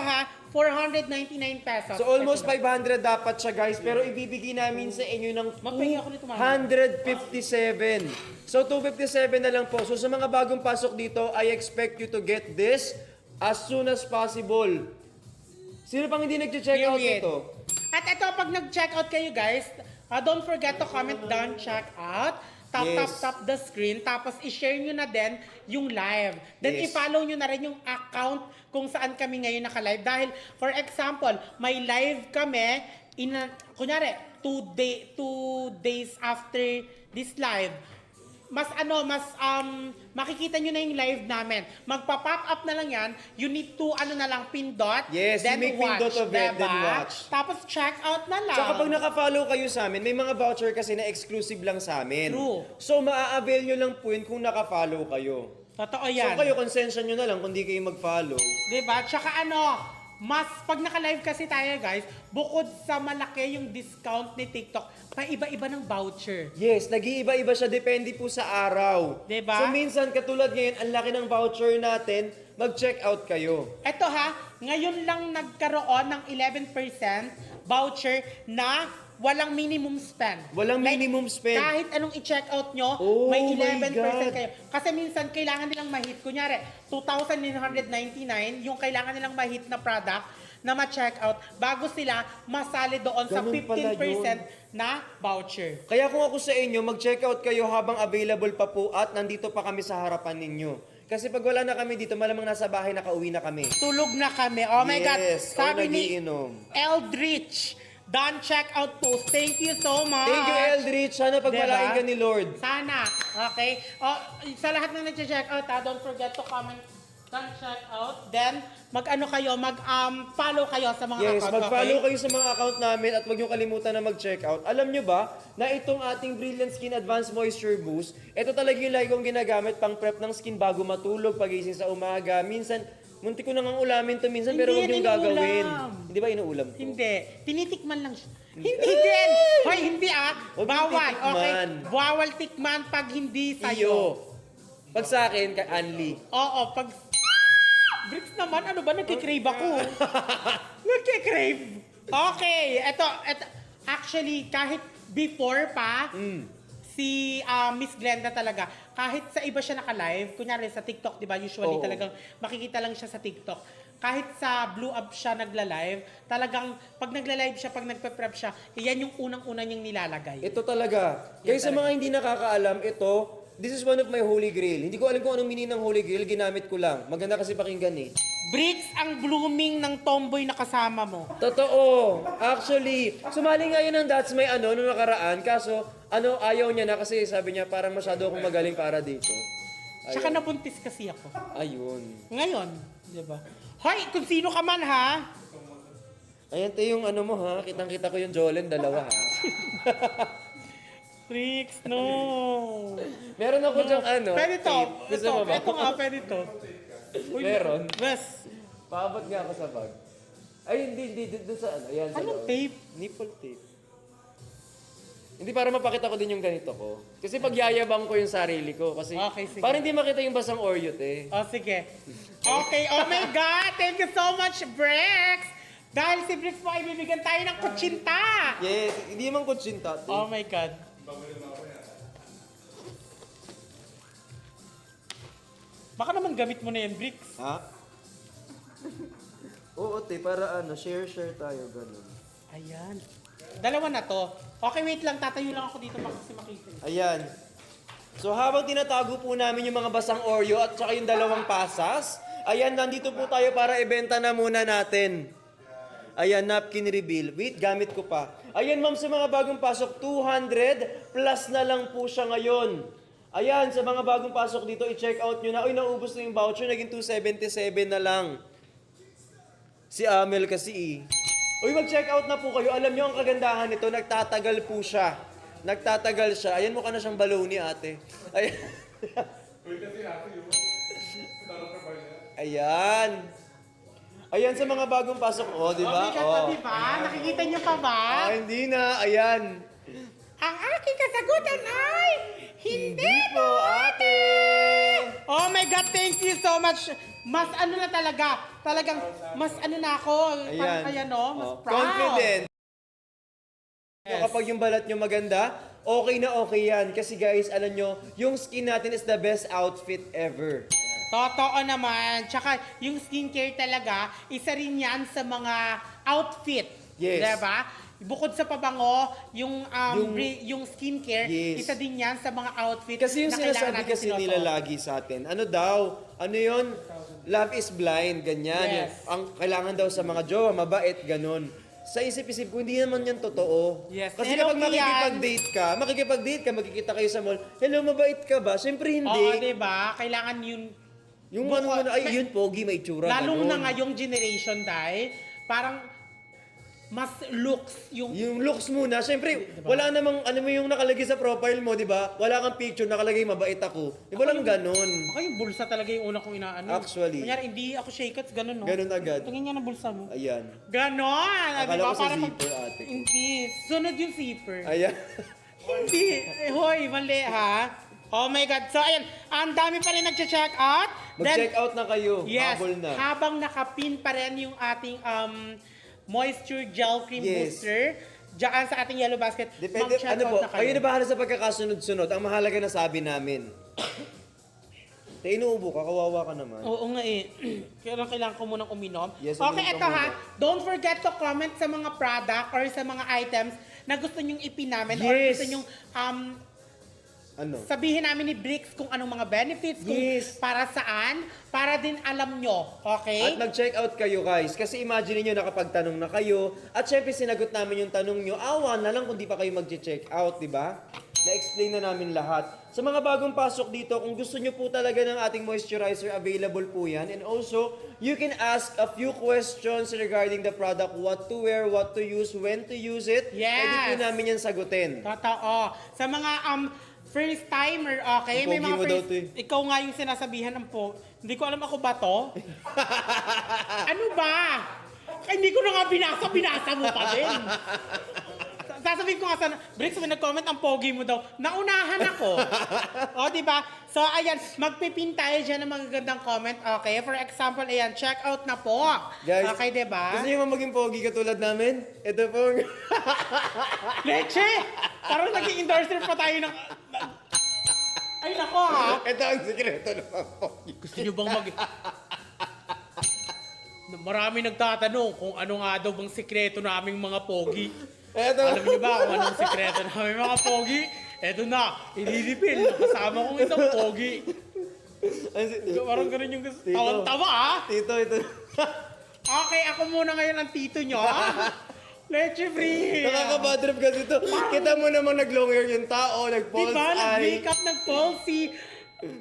499 pesos. So almost 500 dapat siya guys, pero ibibigay namin sa inyo ng Magpahingi ako nito, mama. 257. So 257 na lang po. So sa mga bagong pasok dito, I expect you to get this as soon as possible. Sino pang hindi nag-check out Period. nito? At ito, pag nag-check out kayo guys, don't forget to comment down, check out. Yes. Tap the screen. Tapos i-share nyo na din yung live. Then Yes. i-follow nyo na rin yung account kung saan kami ngayon naka-live. Dahil, for example, may live kami, kunyari, 2 days after this live, makikita nyo na yung live namin. Magpa-pop up na lang yan, you need to, pindot, Yes, then you make watch, pindot of it, diba? then watch. Tapos check out na lang. Saka pag naka-follow kayo sa amin, may mga voucher kasi na exclusive lang sa amin. True. So maa-avail nyo lang po yun kung naka-follow kayo. Totoo So yan. kayo, konsensya nyo na lang kung di kayo mag-follow. Diba? Tsaka pag naka-live kasi tayo guys, bukod sa malaki yung discount ni TikTok, paiba-iba ng voucher. Yes, nag-iiba-iba siya, depende po sa araw. Diba? So minsan, katulad ngayon, ang laki ng voucher natin, mag-check out kayo. Eto ngayon lang nagkaroon ng 11% voucher na walang minimum spend. Walang minimum spend. Kahit anong i-check out nyo, Oh may my 11% God. kayo. Kasi minsan kailangan nilang ma-hit. Kunyari, 2,999 yung kailangan nilang ma-hit na product na ma-check out bago sila masali doon sa Ganun pala 15% na voucher. Kaya kung ako sa inyo, mag-check out kayo habang available pa po at nandito pa kami sa harapan ninyo. Kasi pag wala na kami dito, malamang nasa bahay, nakauwi na kami. Tulog na kami. Oh my God. Yes, Sabi or ni nagiinom. Eldritch, done check out post. Thank you so much. Thank you, Eldritch. Sana pagmalain ka ni Lord. Sana. Okay? Sa lahat na nag-check out, don't forget to comment done check out. Then, follow kayo sa mga Yes, account. mag-follow okay? kayo sa mga account namin at huwag niyo kalimutan na mag-check out. Alam niyo ba na itong ating Brilliant Skin Advanced Moisture Boost, ito talaga yung lagi kong ginagamit pang prep ng skin bago matulog, pagising sa umaga. Minsan, munti ko nang ulamin to minsan, pero Hindi huwag niyong yan gagawin. inuulam. Hindi ba inuulam ko? Hindi. Tinitikman lang siya. Hindi din! Hoy, hindi Huwag Bawal. titikman. Okay? Bawal tikman pag hindi Iyo. sa'yo. Pag sa akin, kay Anli. Oo, pag... Bricks naman, ano ba? Nagkikrave ako. Nagkikrave. Okay, eto. Actually, kahit before pa, si Miss Glenda talaga, kahit sa iba siya naka-live, kunyari sa TikTok, di ba, usually Oo. talagang makikita lang siya sa TikTok. Kahit sa Blue Up siya nagla-live, talagang pag nagla-live siya, pag nagpe-prep siya, yan yung unang-una niyang nilalagay. Ito talaga. Kaya sa mga hindi nakakaalam, this is one of my holy grail. Hindi ko alam kung anong meaning ng holy grail, ginamit ko lang. Maganda kasi pakinggan eh. Bricks ang blooming ng tomboy na kasama mo. Totoo. Actually, sumali nga yun ng That's My nung nakaraan. Kaso, ayaw niya na kasi sabi niya parang masyado akong magaling para dito. Tsaka nabuntis kasi ako. Ayun. Ngayon, di ba? Hoy, kung sino ka man ha, Ayan to yung mo ha. Kitang-kita ko yung Jolen, dalawa ha. Bricks, no. Meron ako dyang Pwede to. tape. Gusto mo ba? Ito nga, pwede to. Uy, Meron? Yes. Paabot nga ako sa bag. Ay, hindi. Doon sa Ayan, sa Anong loob. tape? Nipple tape. Hindi, para mapakita ko din yung ganito ko. Kasi pag yayabang ko yung sarili ko. Kasi Okay, sige. para hindi makita yung basang Oreo, eh. O, sige. Okay, oh my God! Thank you so much, Bricks! Dahil si Bricks po ay bibigyan tayo ng kutsinta! Yes, hindi man kutsinta, te. Oh my God. Baka naman gamit mo na yan, Bricks. Ha? Oo, te, para ano, share tayo, ganun. Ayan. Dalawa na to. Okay, wait lang. Tatayo lang ako dito kasi makita. Ayan. So habang tinatago po namin yung mga basang Oreo at saka yung dalawang pasas, ayan, nandito po tayo para ibenta na muna natin. Ayan, napkin reveal. Wait, gamit ko pa. Ayan, ma'am, sa mga bagong pasok, 200 plus na lang po siya ngayon. Ayan, sa mga bagong pasok dito, i-check out nyo na. Uy, naubos na yung voucher, naging 277 na lang. Si Amel kasi Uy, mag-check out na po kayo. Alam nyo, ang kagandahan nito, nagtatagal po siya. Nagtatagal siya. Ayan, mukha na siyang baloni, ate. Ayan. Ayan. Ayan sa mga bagong pasok. Oh, di ba? Oh my God, di ba? Nakikita niyo pa ba? Ah, hindi na. Ayan. Ang aking kasagutan ay hindi po, ate. Oh my God, thank you so much. Mas ano na talaga, talagang mas ano na ako, parang kaya no, mas proud. Confident. Yes. Kapag yung balat nyo maganda, okay na okay yan. Kasi guys, alam nyo, yung skin natin is the best outfit ever. Totoo naman. Tsaka yung skincare talaga, isa rin yan sa mga outfit. Yes. Diba? Bukod sa pabango, yung skincare, Yes. isa din yan sa mga outfit Kasi yung na kailangan sinasabi natin kasi sinusuot. nila lagi sa atin, ano daw, ano yun? Love is blind, ganyan. Yes. Ang kailangan daw sa mga jowa, mabait, ganun. Sa isip-isip ko, hindi naman yan totoo. Yes. Kasi Hello, kapag makikipag-date ka, makikita kayo sa mall, hello, mabait ka ba? Siyempre hindi. Oo, diba? Kailangan yun. Yung ano mo na, ay, yun, pogi, may tsura, Lalo ganun. na ngayong generation, dahil parang mas looks yung... Yung looks muna, siyempre, wala namang, ano mo yung nakalagay sa profile mo, di ba? Wala kang picture, nakalagay mabait ako. Di ba lang ganun? Ako yung bulsa talaga yung una kong inaano. Actually. Kunyari, hindi ako shakets, ganun, no? Ganun agad. Tingin nga ng bulsa mo. Ayan. Ganon! Akala ko sa Parang zipper, ate. Hindi. Sunod yung zipper. Ayan. Hindi. Hoy, mali ha. Oh my God. So, ayan. Ang dami pa rin nag-check out. Mag-check out na kayo. Yes. Habol na. Habang nakapin pa rin yung ating moisture gel cream Yes. booster diyan sa ating yellow basket. Depende, Mag-check ano out po, na kayo na bahala sa pagkakasunod-sunod. Ang mahalaga na sabi namin. Te, inuubo ka, kawawa ka naman. Oo nga eh. Kailangan ko munang uminom. Yes, Okay, uminom ka ito ha. muna. Don't forget to comment sa mga product or sa mga items na gusto nyong ipinamin or Yes. gusto nyong Ano? sabihin namin ni Bricks kung anong mga benefits, kung Yes. para saan, para din alam nyo. Okay? At nag-check out kayo guys. Kasi imagine niyo nakapagtanong na kayo. At syempre sinagot namin yung tanong nyo. Awa na lang kung di pa kayo mag-check out, di ba? Na-explain na namin lahat. Sa mga bagong pasok dito, kung gusto nyo po talaga ng ating moisturizer, available po yan. And also, you can ask a few questions regarding the product. What to wear, what to use, when to use it. Yes. Pwede po namin yan sagutin. Totoo. Sa mga first timer, okay? Ang May pogi mga mo daw, first, te. ikaw nga yung sinasabihan ng hindi ko alam ako ba to? Ano ba? Ay, hindi ko na nga binasa mo pa din. Sasabihin ko nga sana, Bricks, may nag-comment ang pogi mo daw. Naunahan ako. O, di ba? So, ayan, magpipin tayo dyan ng magagandang comment. Okay? For example, ayan, check out na po. Guys, okay, di ba? gusto nyo maging pogi katulad namin? Ito po. Leche! Parang naging endorser pa tayo ng... Ay, nako ha. Ito ang sikreto ng mga pogi. Gusto nyo bang Marami nagtatanong kung ano nga daw bang sikreto naming mga pogi. Ito. Alam niyo ba kung anong sikreto namin mga pogi? Eto na, ililipin. Kasama kong isang pogi. Parang ganun yung gusto. Tito. Tawan-tawa ah! Tito, ito. Okay, ako muna ngayon ang tito nyo. ah. Leche free! Nakaka-bad trip kasi ito. Kita mo namang nag-long hair yung tao, nag-false Diba? eye. Nag-makeup, nag-falsy.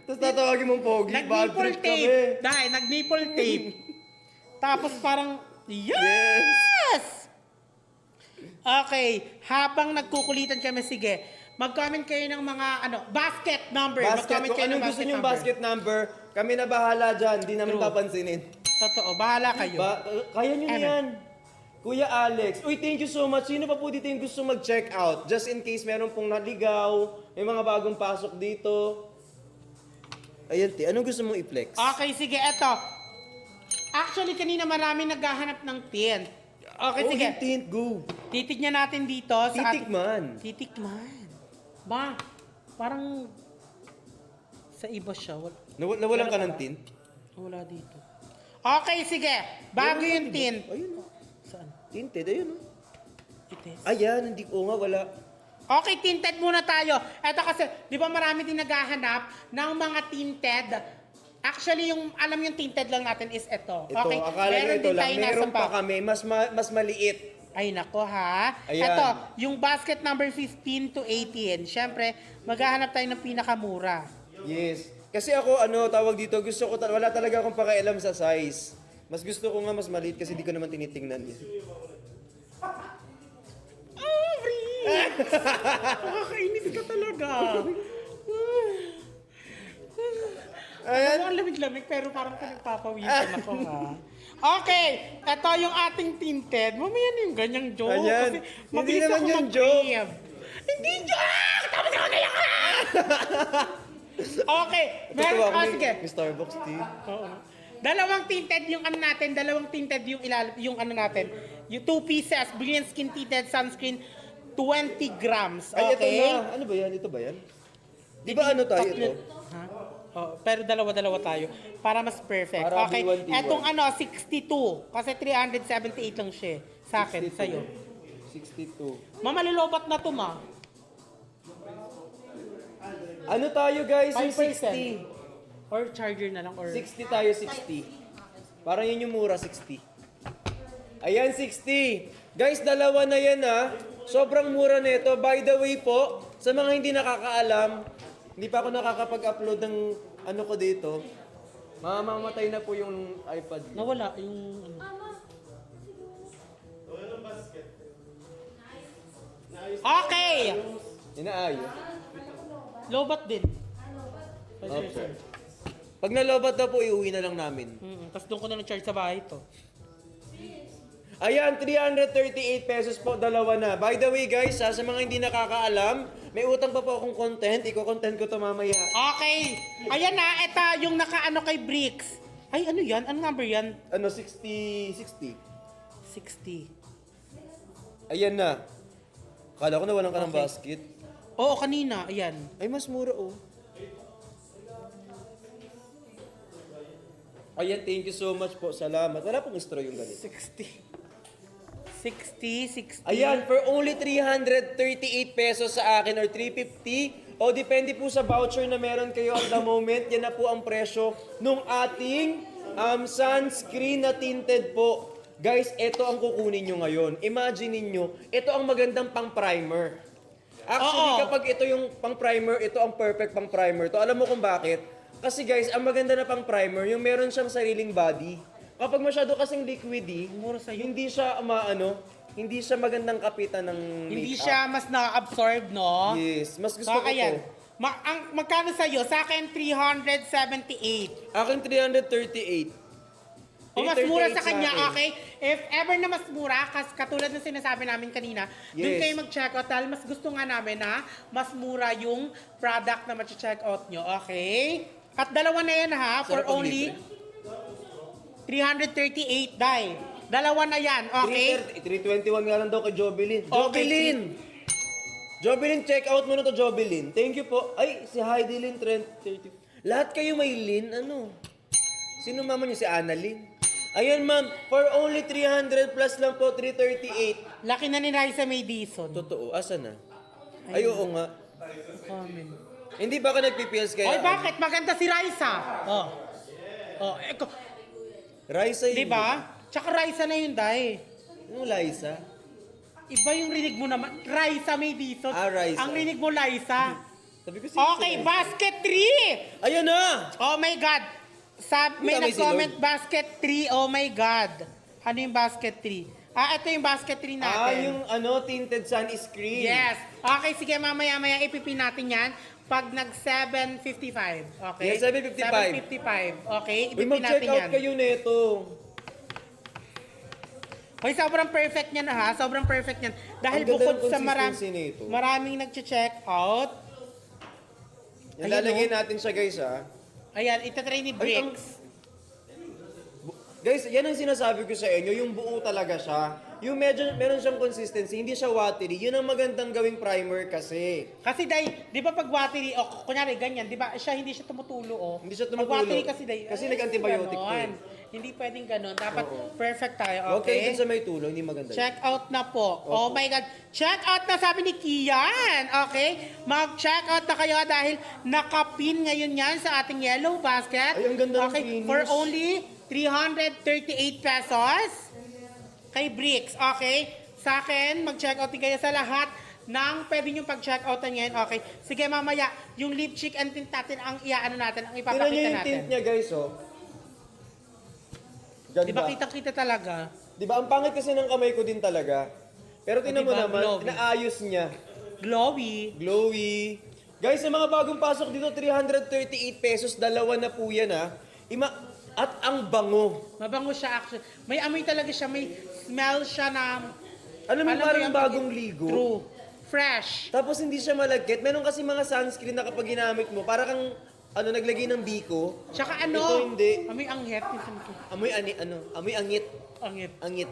Tapos tatawagin mong pogi, bad Nag-nipple trip tape. kami. Dahil, nag-nipple tape. Tapos parang, yes! Okay, habang nagkukulitan kami, sige, mag-comment kayo ng mga, basket number. Basket, Mag-comment kung kayo ng anong gusto basket niyong number. basket number, kami na bahala dyan, di namin True. papansinin. Totoo, bahala kayo. Kaya nyo na Evan. yan. Kuya Alex, uy, thank you so much. Sino pa po dito yung gusto mag-check out? Just in case meron pong naligaw, may mga bagong pasok dito. Ayan, ti, anong gusto mong i-flex? Okay, sige, eto. Actually, kanina marami naghahanap ng tint. Okay, Oh, sige. yung tint, go. Titignan natin dito sa Titikman. Titikman. Ba, parang sa iba siya. Nawalan ka ng tint? Wala dito. Okay, sige. Bago yung tint. Ayun, oh. Saan? Tinted, ayun. Oh. Itis. Ayan, hindi ko nga, wala. Okay, tinted muna tayo. Ito kasi, di ba marami din naghahanap ng mga tinted. Actually, alam yung tinted lang natin is ito. Ito, Okay, akala nyo ito din lang. tayo nasa Meron pa kami, mas maliit. Ay, nako ha. Ayan. Ito, yung basket number 15 to 18. Siyempre, maghahanap tayo ng pinakamura. Yes. Kasi ako, tawag dito, wala talaga akong pakialam sa size. Mas gusto ko nga mas maliit kasi di ko naman tinitingnan. Nakakainis ka talaga. Ayan. Ang lamig-lamig pero parang pinagpapawisan ako ha. Okay, ito yung ating tinted. Mamaya na yung ganyang joke. Ayan. Kasi Hindi mabilis naman ako yung mag-crave. Hindi joke! Tapos ako na Okay, meron Totoo ako sige. may Starbucks tea. Oo. Dalawang tinted yung ano natin, dalawang tinted yung ano natin. Yung 2 pieces, Brilliant Skin Tinted Sunscreen, 20 grams. Ay, ito Okay? na. Ano ba yan? Ito ba yan? Di ba tayo ito? Ha? Oh, pero dalawa-dalawa tayo para mas perfect. Para Okay. B1, T1. Etong 62 kasi 378 lang siya. Sa akin, 62. sa'yo. 62. Mamalilobat na to, ma. Ano tayo guys? Yung 5%. 60. Or charger na lang. Or 60 tayo, 60. Parang yun yung mura, 60. Ayan, 60. Guys, dalawa na yan ha. Sobrang mura nito. By the way po, sa mga hindi nakakaalam, hindi pa ako nakakapag-upload ng ano ko dito. Mamamatay na po yung iPad. nawala yung... Okay! Inaayos. Lobat din. Okay. Pag nalobat na po, iuwi na lang namin. Tapos doon ko na nag-charge sa bahay to. Ayan, 338 pesos po, dalawa na. By the way guys, sa mga hindi nakakaalam, may utang pa po akong content. Iko-content ko to mamaya. Okay! Ayan na, ito yung nakaano kay Bricks. Ay, ano yan? Ano number yan? Ano, 60. 60. Ayan na. Kala ko nawalan ka ng Okay. basket. Oo, kanina. Ayan. Ay, mas mura oh. Ayan, thank you so much po. Salamat. Wala pong straw yung ganito. 60. 60. Ayan, for only 338 pesos sa akin or 350. O depende po sa voucher na meron kayo at the moment. Yan na po ang presyo nung ating sunscreen na tinted po. Guys, ito ang kukunin nyo ngayon. Imagine niyo, ito ang magandang pang-primer. Actually, Oo. kapag ito yung pang-primer, ito ang perfect pang-primer to. Alam mo kung bakit? Kasi guys, ang maganda na pang-primer, yung meron siyang sariling body. Kapag masyado kasing liquidy, Mura sa'yo. hindi siya hindi siya magandang kapitan ng makeup. Hindi siya mas na-absorb, no? Yes, mas gusto So, ko ayan. to. Magkano sa'yo? Sa akin, 378. Akin 338. O mas mura 338 sa kanya, akin. okay? If ever na mas mura, katulad ng sinasabi namin kanina, doon Yes. kayo mag-check out dahil mas gusto nga namin na mas mura yung product na mag-check out nyo, okay? At dalawa na yan ha, for Sarap ang only libre. 338 dahil. Dalawa na yan, okay? 321 nga lang daw kay Jobelin. Okay. Jobelin! Jobelin, check out mo na to, Jobelin. Thank you po. Ay, si Heidi Lin, 30. Lahat kayo may Lin, ano? Sino mama niyo? Si Annalyn? Ayan ma'am, for only 300 plus lang po, 338. Laki na ni Raisa May Dizon. Totoo, asa na? Ay, oo nga. Amen. Hindi ba ka nagpipils kaya? Oy, bakit? Maganda si Raisa. Oh. Oh, Raisa yun. di ba? Tsaka Raisa na yun, dahil. Ano, Liza? Iba yung rinig mo naman. Raisa May Dizon. Ah, Raisa. Ang rinig mo, Liza. Sabi ko Okay, basket 3! Ayun na! Oh my God! May Kami nag-comment si basket 3. Oh my God! Ano yung basket 3? Ito yung basket 3 natin. yung tinted sunscreen. Yes. Okay, sige, mamaya-maya ipipin natin yan pag nag 7:55. Okay? Yes, 7:55. 7:55. Okay, Uy, ipipin mag-check natin out yan. kayo nito. Hoy, sobrang perfect niyan ha. Sobrang perfect niyan. Dahil Ang ganda bukod ng sa consistency nito. maraming nag-check out. Yan, Ayun, lalagyan natin siya guys ha. Ayan, itatry ni Ay, ang- Bricks. Guys, yan ang sinasabi ko sa inyo, yung buo talaga siya. Yung medyo, meron siyang consistency, hindi siya watery. Yun ang magandang gawing primer kasi. Kasi day, di ba pag watery, o kunyari ganyan, di ba siya hindi siya tumutulo, oh. Hindi siya Pag tumutulo. watery kasi day, Kasi nag-antibiotic to eh. ganon. Hindi pwedeng ganon. Dapat perfect tayo, Huwag kayo okay? dun sa may tulo, hindi maganda. Check out na po. Oh my God. Check out na sabi ni Kian. Okay? Mag-check out na kayo dahil nakapin ngayon yan sa ating yellow basket. Ay, ang ganda ng okay, finish. for only 338 pesos. Kay Bricks. Okay? Sa akin, mag-check out din kayo sa lahat ng pwede nyo pag-check outan ngayon. Okay? Sige, mamaya, yung lip cheek and tint natin ang iaano natin, ang Tingnan nyo ipapakita yung natin. tint niya guys, oh. Ganda. Di ba kitang-kita talaga? Di ba? Ang pangit kasi ng kamay ko din talaga. Pero tingnan mo Diba? naman, Glowy. naayos niya. Glowy. Glowy. Guys, sa mga bagong pasok dito, 338 pesos, dalawa na po yan ha. At ang bango. Mabango siya actually. May amoy talaga siya, may smell siya na... Alam mo, parang yung- bagong ligo. True. Fresh. Tapos hindi siya malagkit. Meron kasi mga sunscreen na kapag ginamit mo, para kang naglagay ng biko. Tsaka Ito ano, hindi. amoy anghit. Amoy angit. Anghit. Angit.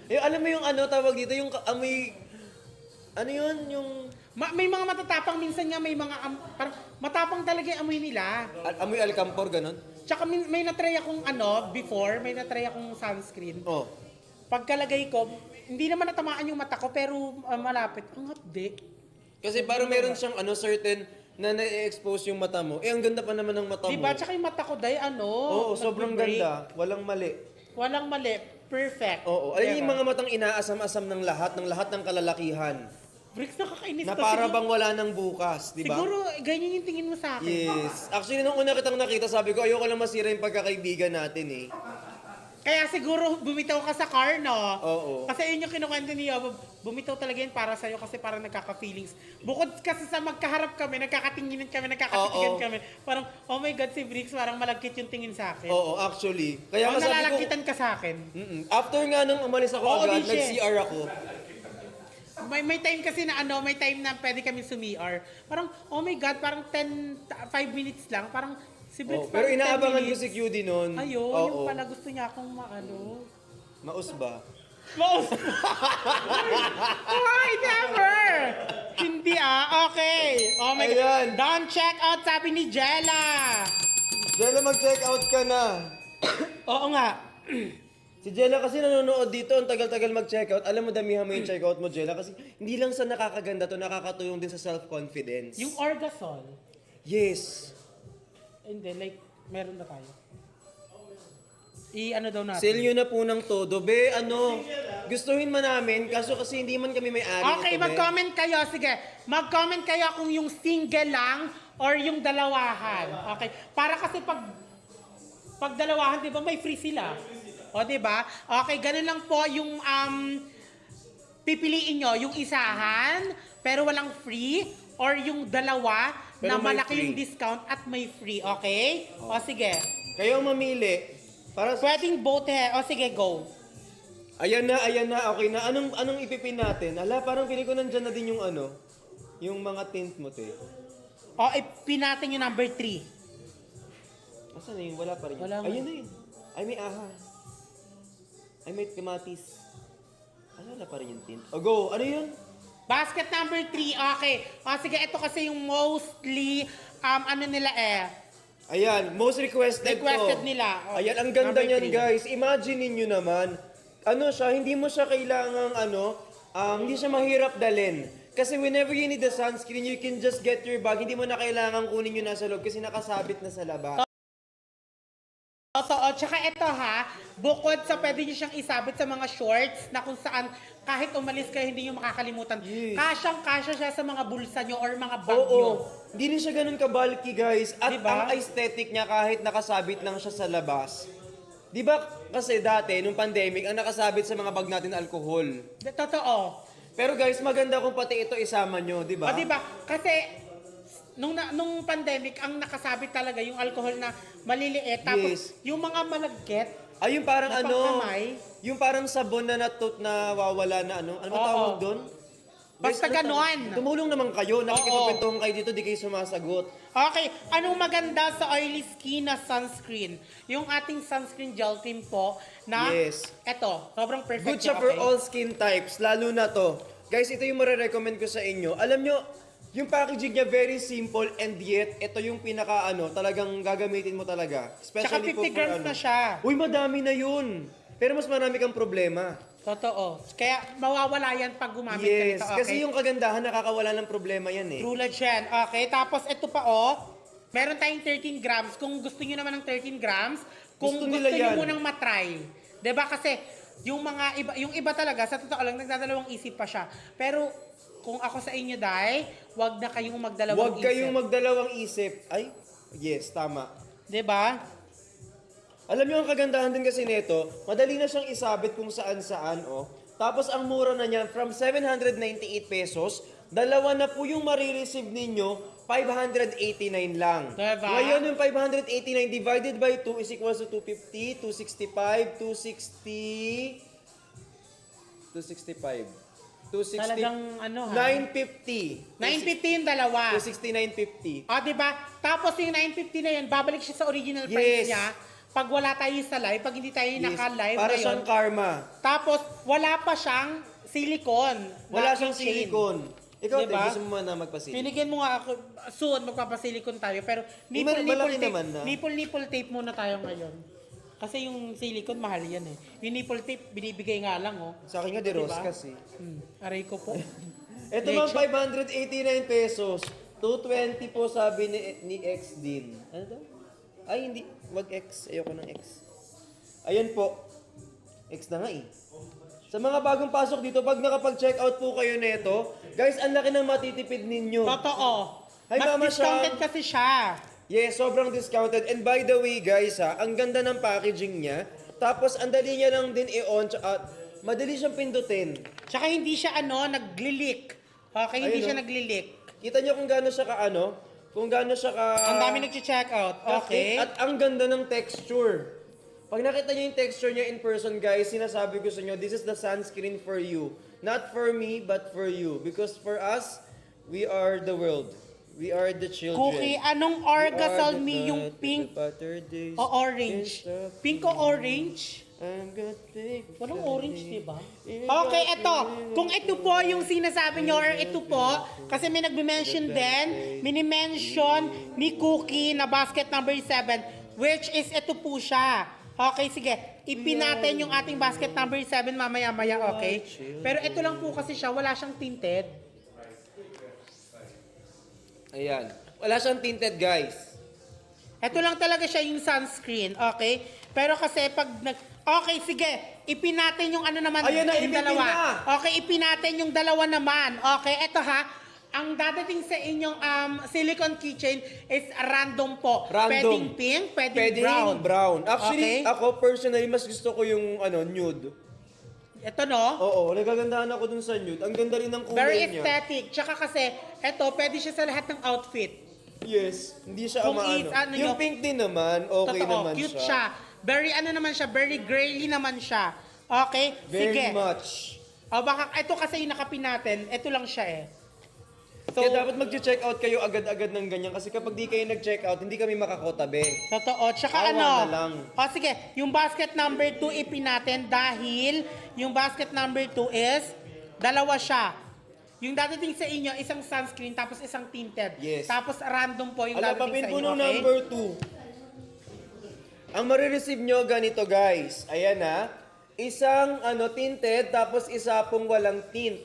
Alam mo yung tawag dito, yung amoy, yun, yung, May mga matatapang minsan nga, may mga, parang matapang talaga yung amoy nila. amoy alcampor, ganon. Tsaka may natry akong before, may natry akong sunscreen. Oh. Pagkalagay ko, hindi naman natamaan yung mata ko, pero malapit. Ang hapde. Kasi parang meron siyang certain na na-expose yung mata mo. Ang ganda pa naman ng mata mo. Diba? Tsaka yung mata ko, Oo, sobrang nagbe-break. ganda. Walang mali. Walang mali. Perfect. Oo. Ay, yung Diba? mga matang inaasam-asam ng lahat ng kalalakihan. Bricks, nakakainis Na to. para Siguro- bang wala ng bukas, di ba? Siguro, ganyan yung tingin mo sa akin. Yes. Actually, nung una kitang nakita, sabi ko, ayoko lang masira yung pagkakaibigan natin eh. Kaya siguro bumitaw ka sa car, no? Oo. Kasi yun yung kinukwento niya, bumitaw talaga yun para sa'yo kasi parang nagkaka-feelings. Bukod kasi sa magkaharap kami, nagkakatinginan kami, nagkakatikigan Oo. kami. Parang, oh my God, si Bricks, parang malagkit yung tingin sa akin. Oo, actually. Kaya Oh, nga sabi ko, nalalagkitan ka sa akin. after nga nung umalis ako Oo, agad, di siya. nag-CR ako. May time kasi na may time na pwede kami sumi-R. Parang, oh my God, parang 5 minutes lang. Parang, si Bricks, Oh, pero parang 10 inaabangan ko minutes. si QD noon. Ayun, Oo. yung pala gusto niya akong Maus ba? Maus! Why never? Hindi okay. Oh my Ayan. God. Don't check out, sabi ni Jella. Jella, mag-check out ka na. Oo nga. Si Jella kasi nanonood dito, ang tagal-tagal mag-check out. Alam mo, damihan mo yung check out mo, Jella. Kasi hindi lang sa nakakaganda to, nakakatulong din sa self-confidence. Yung Orgasol. Yes. Hindi, like, meron na tayo. Ano daw natin? Sell nyo na po ng todo. Be, gustuhin man namin, kaso kasi hindi man kami may-ari Okay, nito, be. mag-comment kayo. Sige, mag-comment kayo kung yung single lang or yung dalawahan. Okay? Para kasi pag dalawahan, di ba, may free sila. O, di ba? Okay, ganun lang po yung pipiliin nyo. Yung isahan, pero walang free, or yung dalawa Pero na may malaki free. yung discount at may free. Okay? O, sige. Kayo ang mamili. Para Pwedeng both O, sige, go. Ayan na, okay na. Anong ipipin natin? Ala, parang feeling ko nandyan na din yung yung mga tint mo, te. O, ipin natin yung number 3. Asan na yun? Wala pa rin. Wala nga. Ayun na yun. Ay, may aha. Ay, may kamatis. Wala pa rin yung tint. O, go. Ano yun? Basket number 3, okay. O, sige, ito kasi yung mostly, nila Ayan, most requested requested to. nila. O, Ayan, ang ganda number niyan, 3. guys. Imagine niyo naman. Hindi mo siya kailangang, hindi siya mahirap dalhin. Kasi whenever you need the sunscreen, you can just get your bag. Hindi mo na kailangan kunin yung nasa loob kasi nakasabit na sa labas. Totoo. Tsaka ito bukod sa pwede nyo siyang isabit sa mga shorts na kung saan kahit umalis kayo, hindi nyo makakalimutan. Yes. Kasyang-kasya siya sa mga bulsa nyo or mga bag nyo. Oo. Hindi rin siya ganun ka-bulky, guys. At Diba? ang aesthetic niya kahit nakasabit lang siya sa labas. Di ba kasi dati, nung pandemic, ang nakasabit sa mga bag natin alcohol. Totoo. Pero guys, maganda kung pati ito isama nyo, di ba? O, diba? Kasi, nung pandemic, ang nakasabit talaga yung alcohol na maliliit. Tapos, Yes. yung mga malagkit, Ay, yung parang na pangkamay. yung parang sabon na natut na wawala na ano ba Oo. tawag doon? Basta Guys, ganon. Tumulong naman kayo. Nakikipagkwentuhan kayo dito, di kayo sumasagot. Okay, anong maganda sa oily skin na sunscreen? Yung ating sunscreen gel cream po na Yes. eto, sobrang perfect Good siya niya, for okay? all skin types, lalo na to. Guys, ito yung marirecommend ko sa inyo. Alam nyo, yung packaging niya very simple and yet, ito yung pinaka talagang gagamitin mo talaga. Tsaka Especially 50 grams na siya. Uy, madami na yun. Pero mas marami kang problema. Totoo. Kaya mawawala yan pag gumamit ka Yes, nito, okay? kasi yung kagandahan, nakakawala ng problema yan eh. True yan. Okay, tapos ito pa meron tayong 13 grams. Kung gusto niyo naman ng 13 grams, kung Gusto gusto nila niyo yan. munang matry. 'Di ba kasi yung mga iba, yung iba talaga sa totoo lang nagdadalawang isip pa siya. Pero kung ako sa inyo, Day, wag na kayong magdalawang Huwag isip. kayong magdalawang isip. Ay, yes, tama. 'Di ba? Alam niyo ang kagandahan din kasi nito, madali na siyang isabit kung saan-saan, oh. Tapos ang mura na niyan, from 798 pesos, dalawa na po yung marireceive ninyo, 589 lang. Diba? Ngayon yung 589 divided by 2 is equals to 250, 265, 260, 265, 260, Talagang ano, ha? 950. 950 yung dalawa. 260, 950. O, 'di ba? Tapos yung 950 na yan, babalik siya sa original Yes. price niya. Pag wala tayo sa live, pag hindi tayo naka-live Para ngayon. siyang karma. Tapos, wala pa siyang silicone. Wala na siyang keychain. silicone. Ikaw, Diba? Tay, gusto mo na magpa-silicone? Binigyan mo nga ako, soon magpapasilicone tayo. Pero Malaki tape, naman na. nipple tape muna tayo ngayon. Kasi yung silicone, mahal yan eh. Yung nipple tape, binibigay nga lang oh. Sa akin nga, de Diba? Roscas eh. Aray ko po. Ito mga 589 pesos. 220 po sabi ni X din. Ano to? Ay, hindi. Wag X. Ayoko ng X. Ayan po. X na nga eh. Sa mga bagong pasok dito, pag nakapag-check out po kayo nito, guys, ang laki ng matitipid ninyo. Totoo. Hi, Mas Mama discounted Sham. kasi siya. Yes, sobrang discounted. And by the way, guys, ang ganda ng packaging niya. Tapos, ang dali niya lang din i-on. At madali siyang pindutin. Tsaka hindi siya nag-leak. Okay, hindi Ayun, siya oh. nag-leak. Kita niyo kung gaano siya kung gaano siya Ang dami nag-check out. Okay. At ang ganda ng texture. Pag nakita niyo yung texture niya in person, guys, sinasabi ko sa inyo, this is the sunscreen for you. Not for me, but for you. Because for us, we are the world. We are the children. Cookie, anong orgasol me yung pink o orange? Pink o orange? Walang orange, di ba? Okay, eto. Kung ito po yung sinasabi nyo or ito po, kasi may nagme-mention din, mini-mention ni Cookie na basket number 7, which is ito po siya. Okay, sige. Ipin natin yung ating basket number 7 mamaya-maya, okay? Pero ito lang po kasi siya, wala siyang tinted. Ayan. Wala siyang tinted, guys. Ito lang talaga siya yung sunscreen, okay? Pero kasi pag okay, sige. Ipin natin yung ano naman, Ayun na, yung ipipin dalawa. na. Okay, ipin natin yung dalawa naman. Okay, eto ha. Ang dadating sa inyong silicone keychain is random po. Random. Pwedeng pink, pwedeng brown. Actually, Okay. ako personally, mas gusto ko yung nude. Ito no? Oo, nagagandahan ako dun sa nude. Ang ganda rin ng kulay Very niya. aesthetic. Tsaka kasi, eto, pwede siya sa lahat ng outfit. Yes, hindi siya Kung amaano. is, ano Yung nyo- pink din naman, okay Totoo, naman cute siya. siya. Very naman siya, very girly naman siya. Okay? Very Sige. much. O baka, ito kasi yung nakapin natin, ito lang siya eh. So, Kaya dapat mag-check out kayo agad-agad ng ganyan kasi kapag di kayo nag-check out, hindi kami makakotabe. totoo. Tsaka Awa ano, na lang. o sige, yung basket number 2 ipin natin dahil yung basket number 2 is, dalawa siya. Yung dadating sa inyo, isang sunscreen tapos isang tinted. Yes. Tapos random po yung dadating Alapapin sa po inyo, nung okay? number 2. Ang marireceive nyo ganito guys. Ayan na. Isang tinted tapos isa pong walang tint.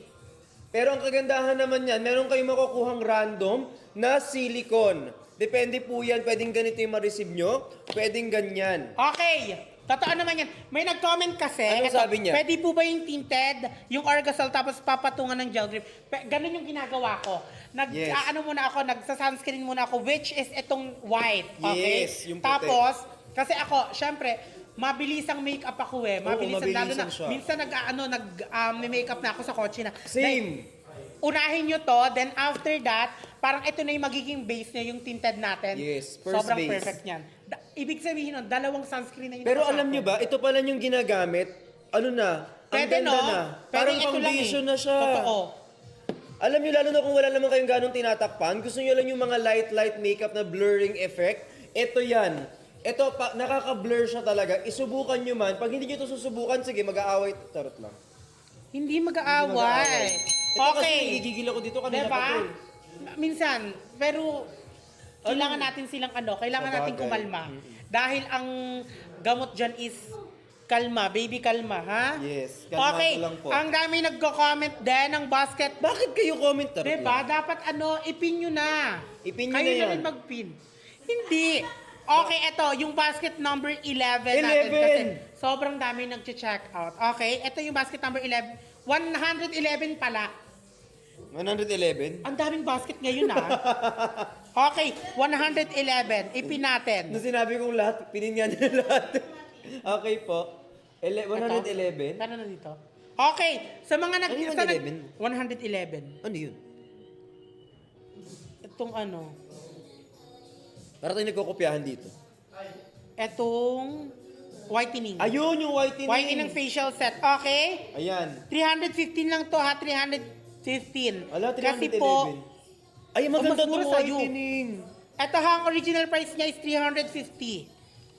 Pero ang kagandahan naman yan, meron kayong makukuhang random na silicone. Depende po yan, pwedeng ganito yung ma-receive nyo, pwedeng ganyan. Okay. Totoo naman yan. May nag-comment kasi. Anong sabi niya? Pwede po ba yung tinted, yung orgasol, tapos papatungan ng gel drip? Ganun yung ginagawa ko. Yes. Nagsa-sunscreen muna ako, which is itong white. Okay? Yes, yung puti. Tapos, kasi ako, syempre, mabilisang makeup ako eh. Mabilisan, lalo na, mabilisan siya. minsan may makeup na ako sa kotse na. Same. Unahin nyo to, then after that, parang ito na yung magiging base niya, yung tinted natin. Yes, first Sobrang base. perfect niyan. Ibig sabihin nun, dalawang sunscreen na yun. Pero nakasako. alam nyo ba, ito pala yung ginagamit, ang Pwede, ganda no? na. Pero Parang ito lang foundation eh. na siya. Totoo. Alam nyo, lalo na kung wala naman kayong ganong tinatakpan, gusto nyo lang yung mga light makeup na blurring effect, ito yan. Ito, nakaka-blur siya talaga. Isubukan nyo man. Pag hindi nyo ito susubukan, sige, mag-aaway. Tarot lang. Hindi mag-aaway. Ito kasi Okay. nagigigil ako dito kanina Diba? pa to. Minsan, pero kailangan natin silang kailangan Sabagay. natin kumalma. Dahil ang gamot dyan is kalma, baby kalma, ha? Yes, kalmado Okay, lang po. ang dami nagko-comment din ng basket. Bakit kayo comment? Tarot Diba? lang. Dapat ipin nyo na. Ipin nyo Kayo na na yan. rin magpin. Hindi. Okay, ito, yung basket number 11 natin. 11. Kasi sobrang dami nag-check out. Okay, ito yung basket number 11. 111 pala. 111? Ang daming basket ngayon, ha? Okay, 111. Ipin natin. Nung sinabi kong lahat, pinin nga niya lahat. Okay po. 111? Kano na dito? Okay, sa mga Ano yung 111? 111. Ano yun? Itong Para tayo nagkukopyahan dito. Itong whitening. Ayun, yung whitening. Whitening facial set. Okay? Ayan. 315 lang to, ha? 315. Ala, 311. Kasi po, Ay, maganda mas mura itong sa'yo. whitening. ito ha, ang original price niya is 350.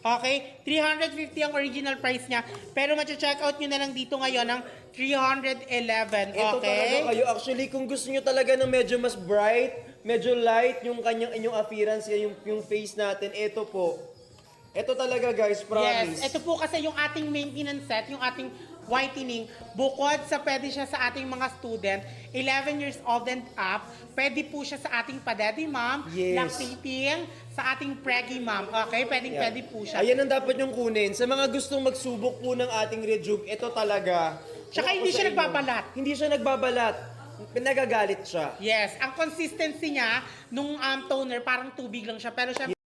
Okay? 350 ang original price niya. Pero check out nyo na lang dito ngayon ng 311. Ito Okay? talaga kayo. Actually, kung gusto nyo talaga ng medyo mas bright, medyo light yung inyong appearance, yung face natin, ito po. Ito talaga guys, promise. Yes, ito po kasi yung ating maintenance set, yung ating whitening, bukod sa pwede siya sa ating mga student, 11 years old and up, pwede po siya sa ating pa-daddy mom, Yes. lactating, sa ating preggy mom. Okay, pwede po siya. Ayan ang dapat yung kunin. Sa mga gustong magsubok po ng ating Rejuve, ito talaga. Tsaka Ewan ko hindi sa siya inyo. nagbabalat. Hindi siya nagbabalat. Nagagalit siya. Yes, ang consistency niya nung toner parang tubig lang siya pero siya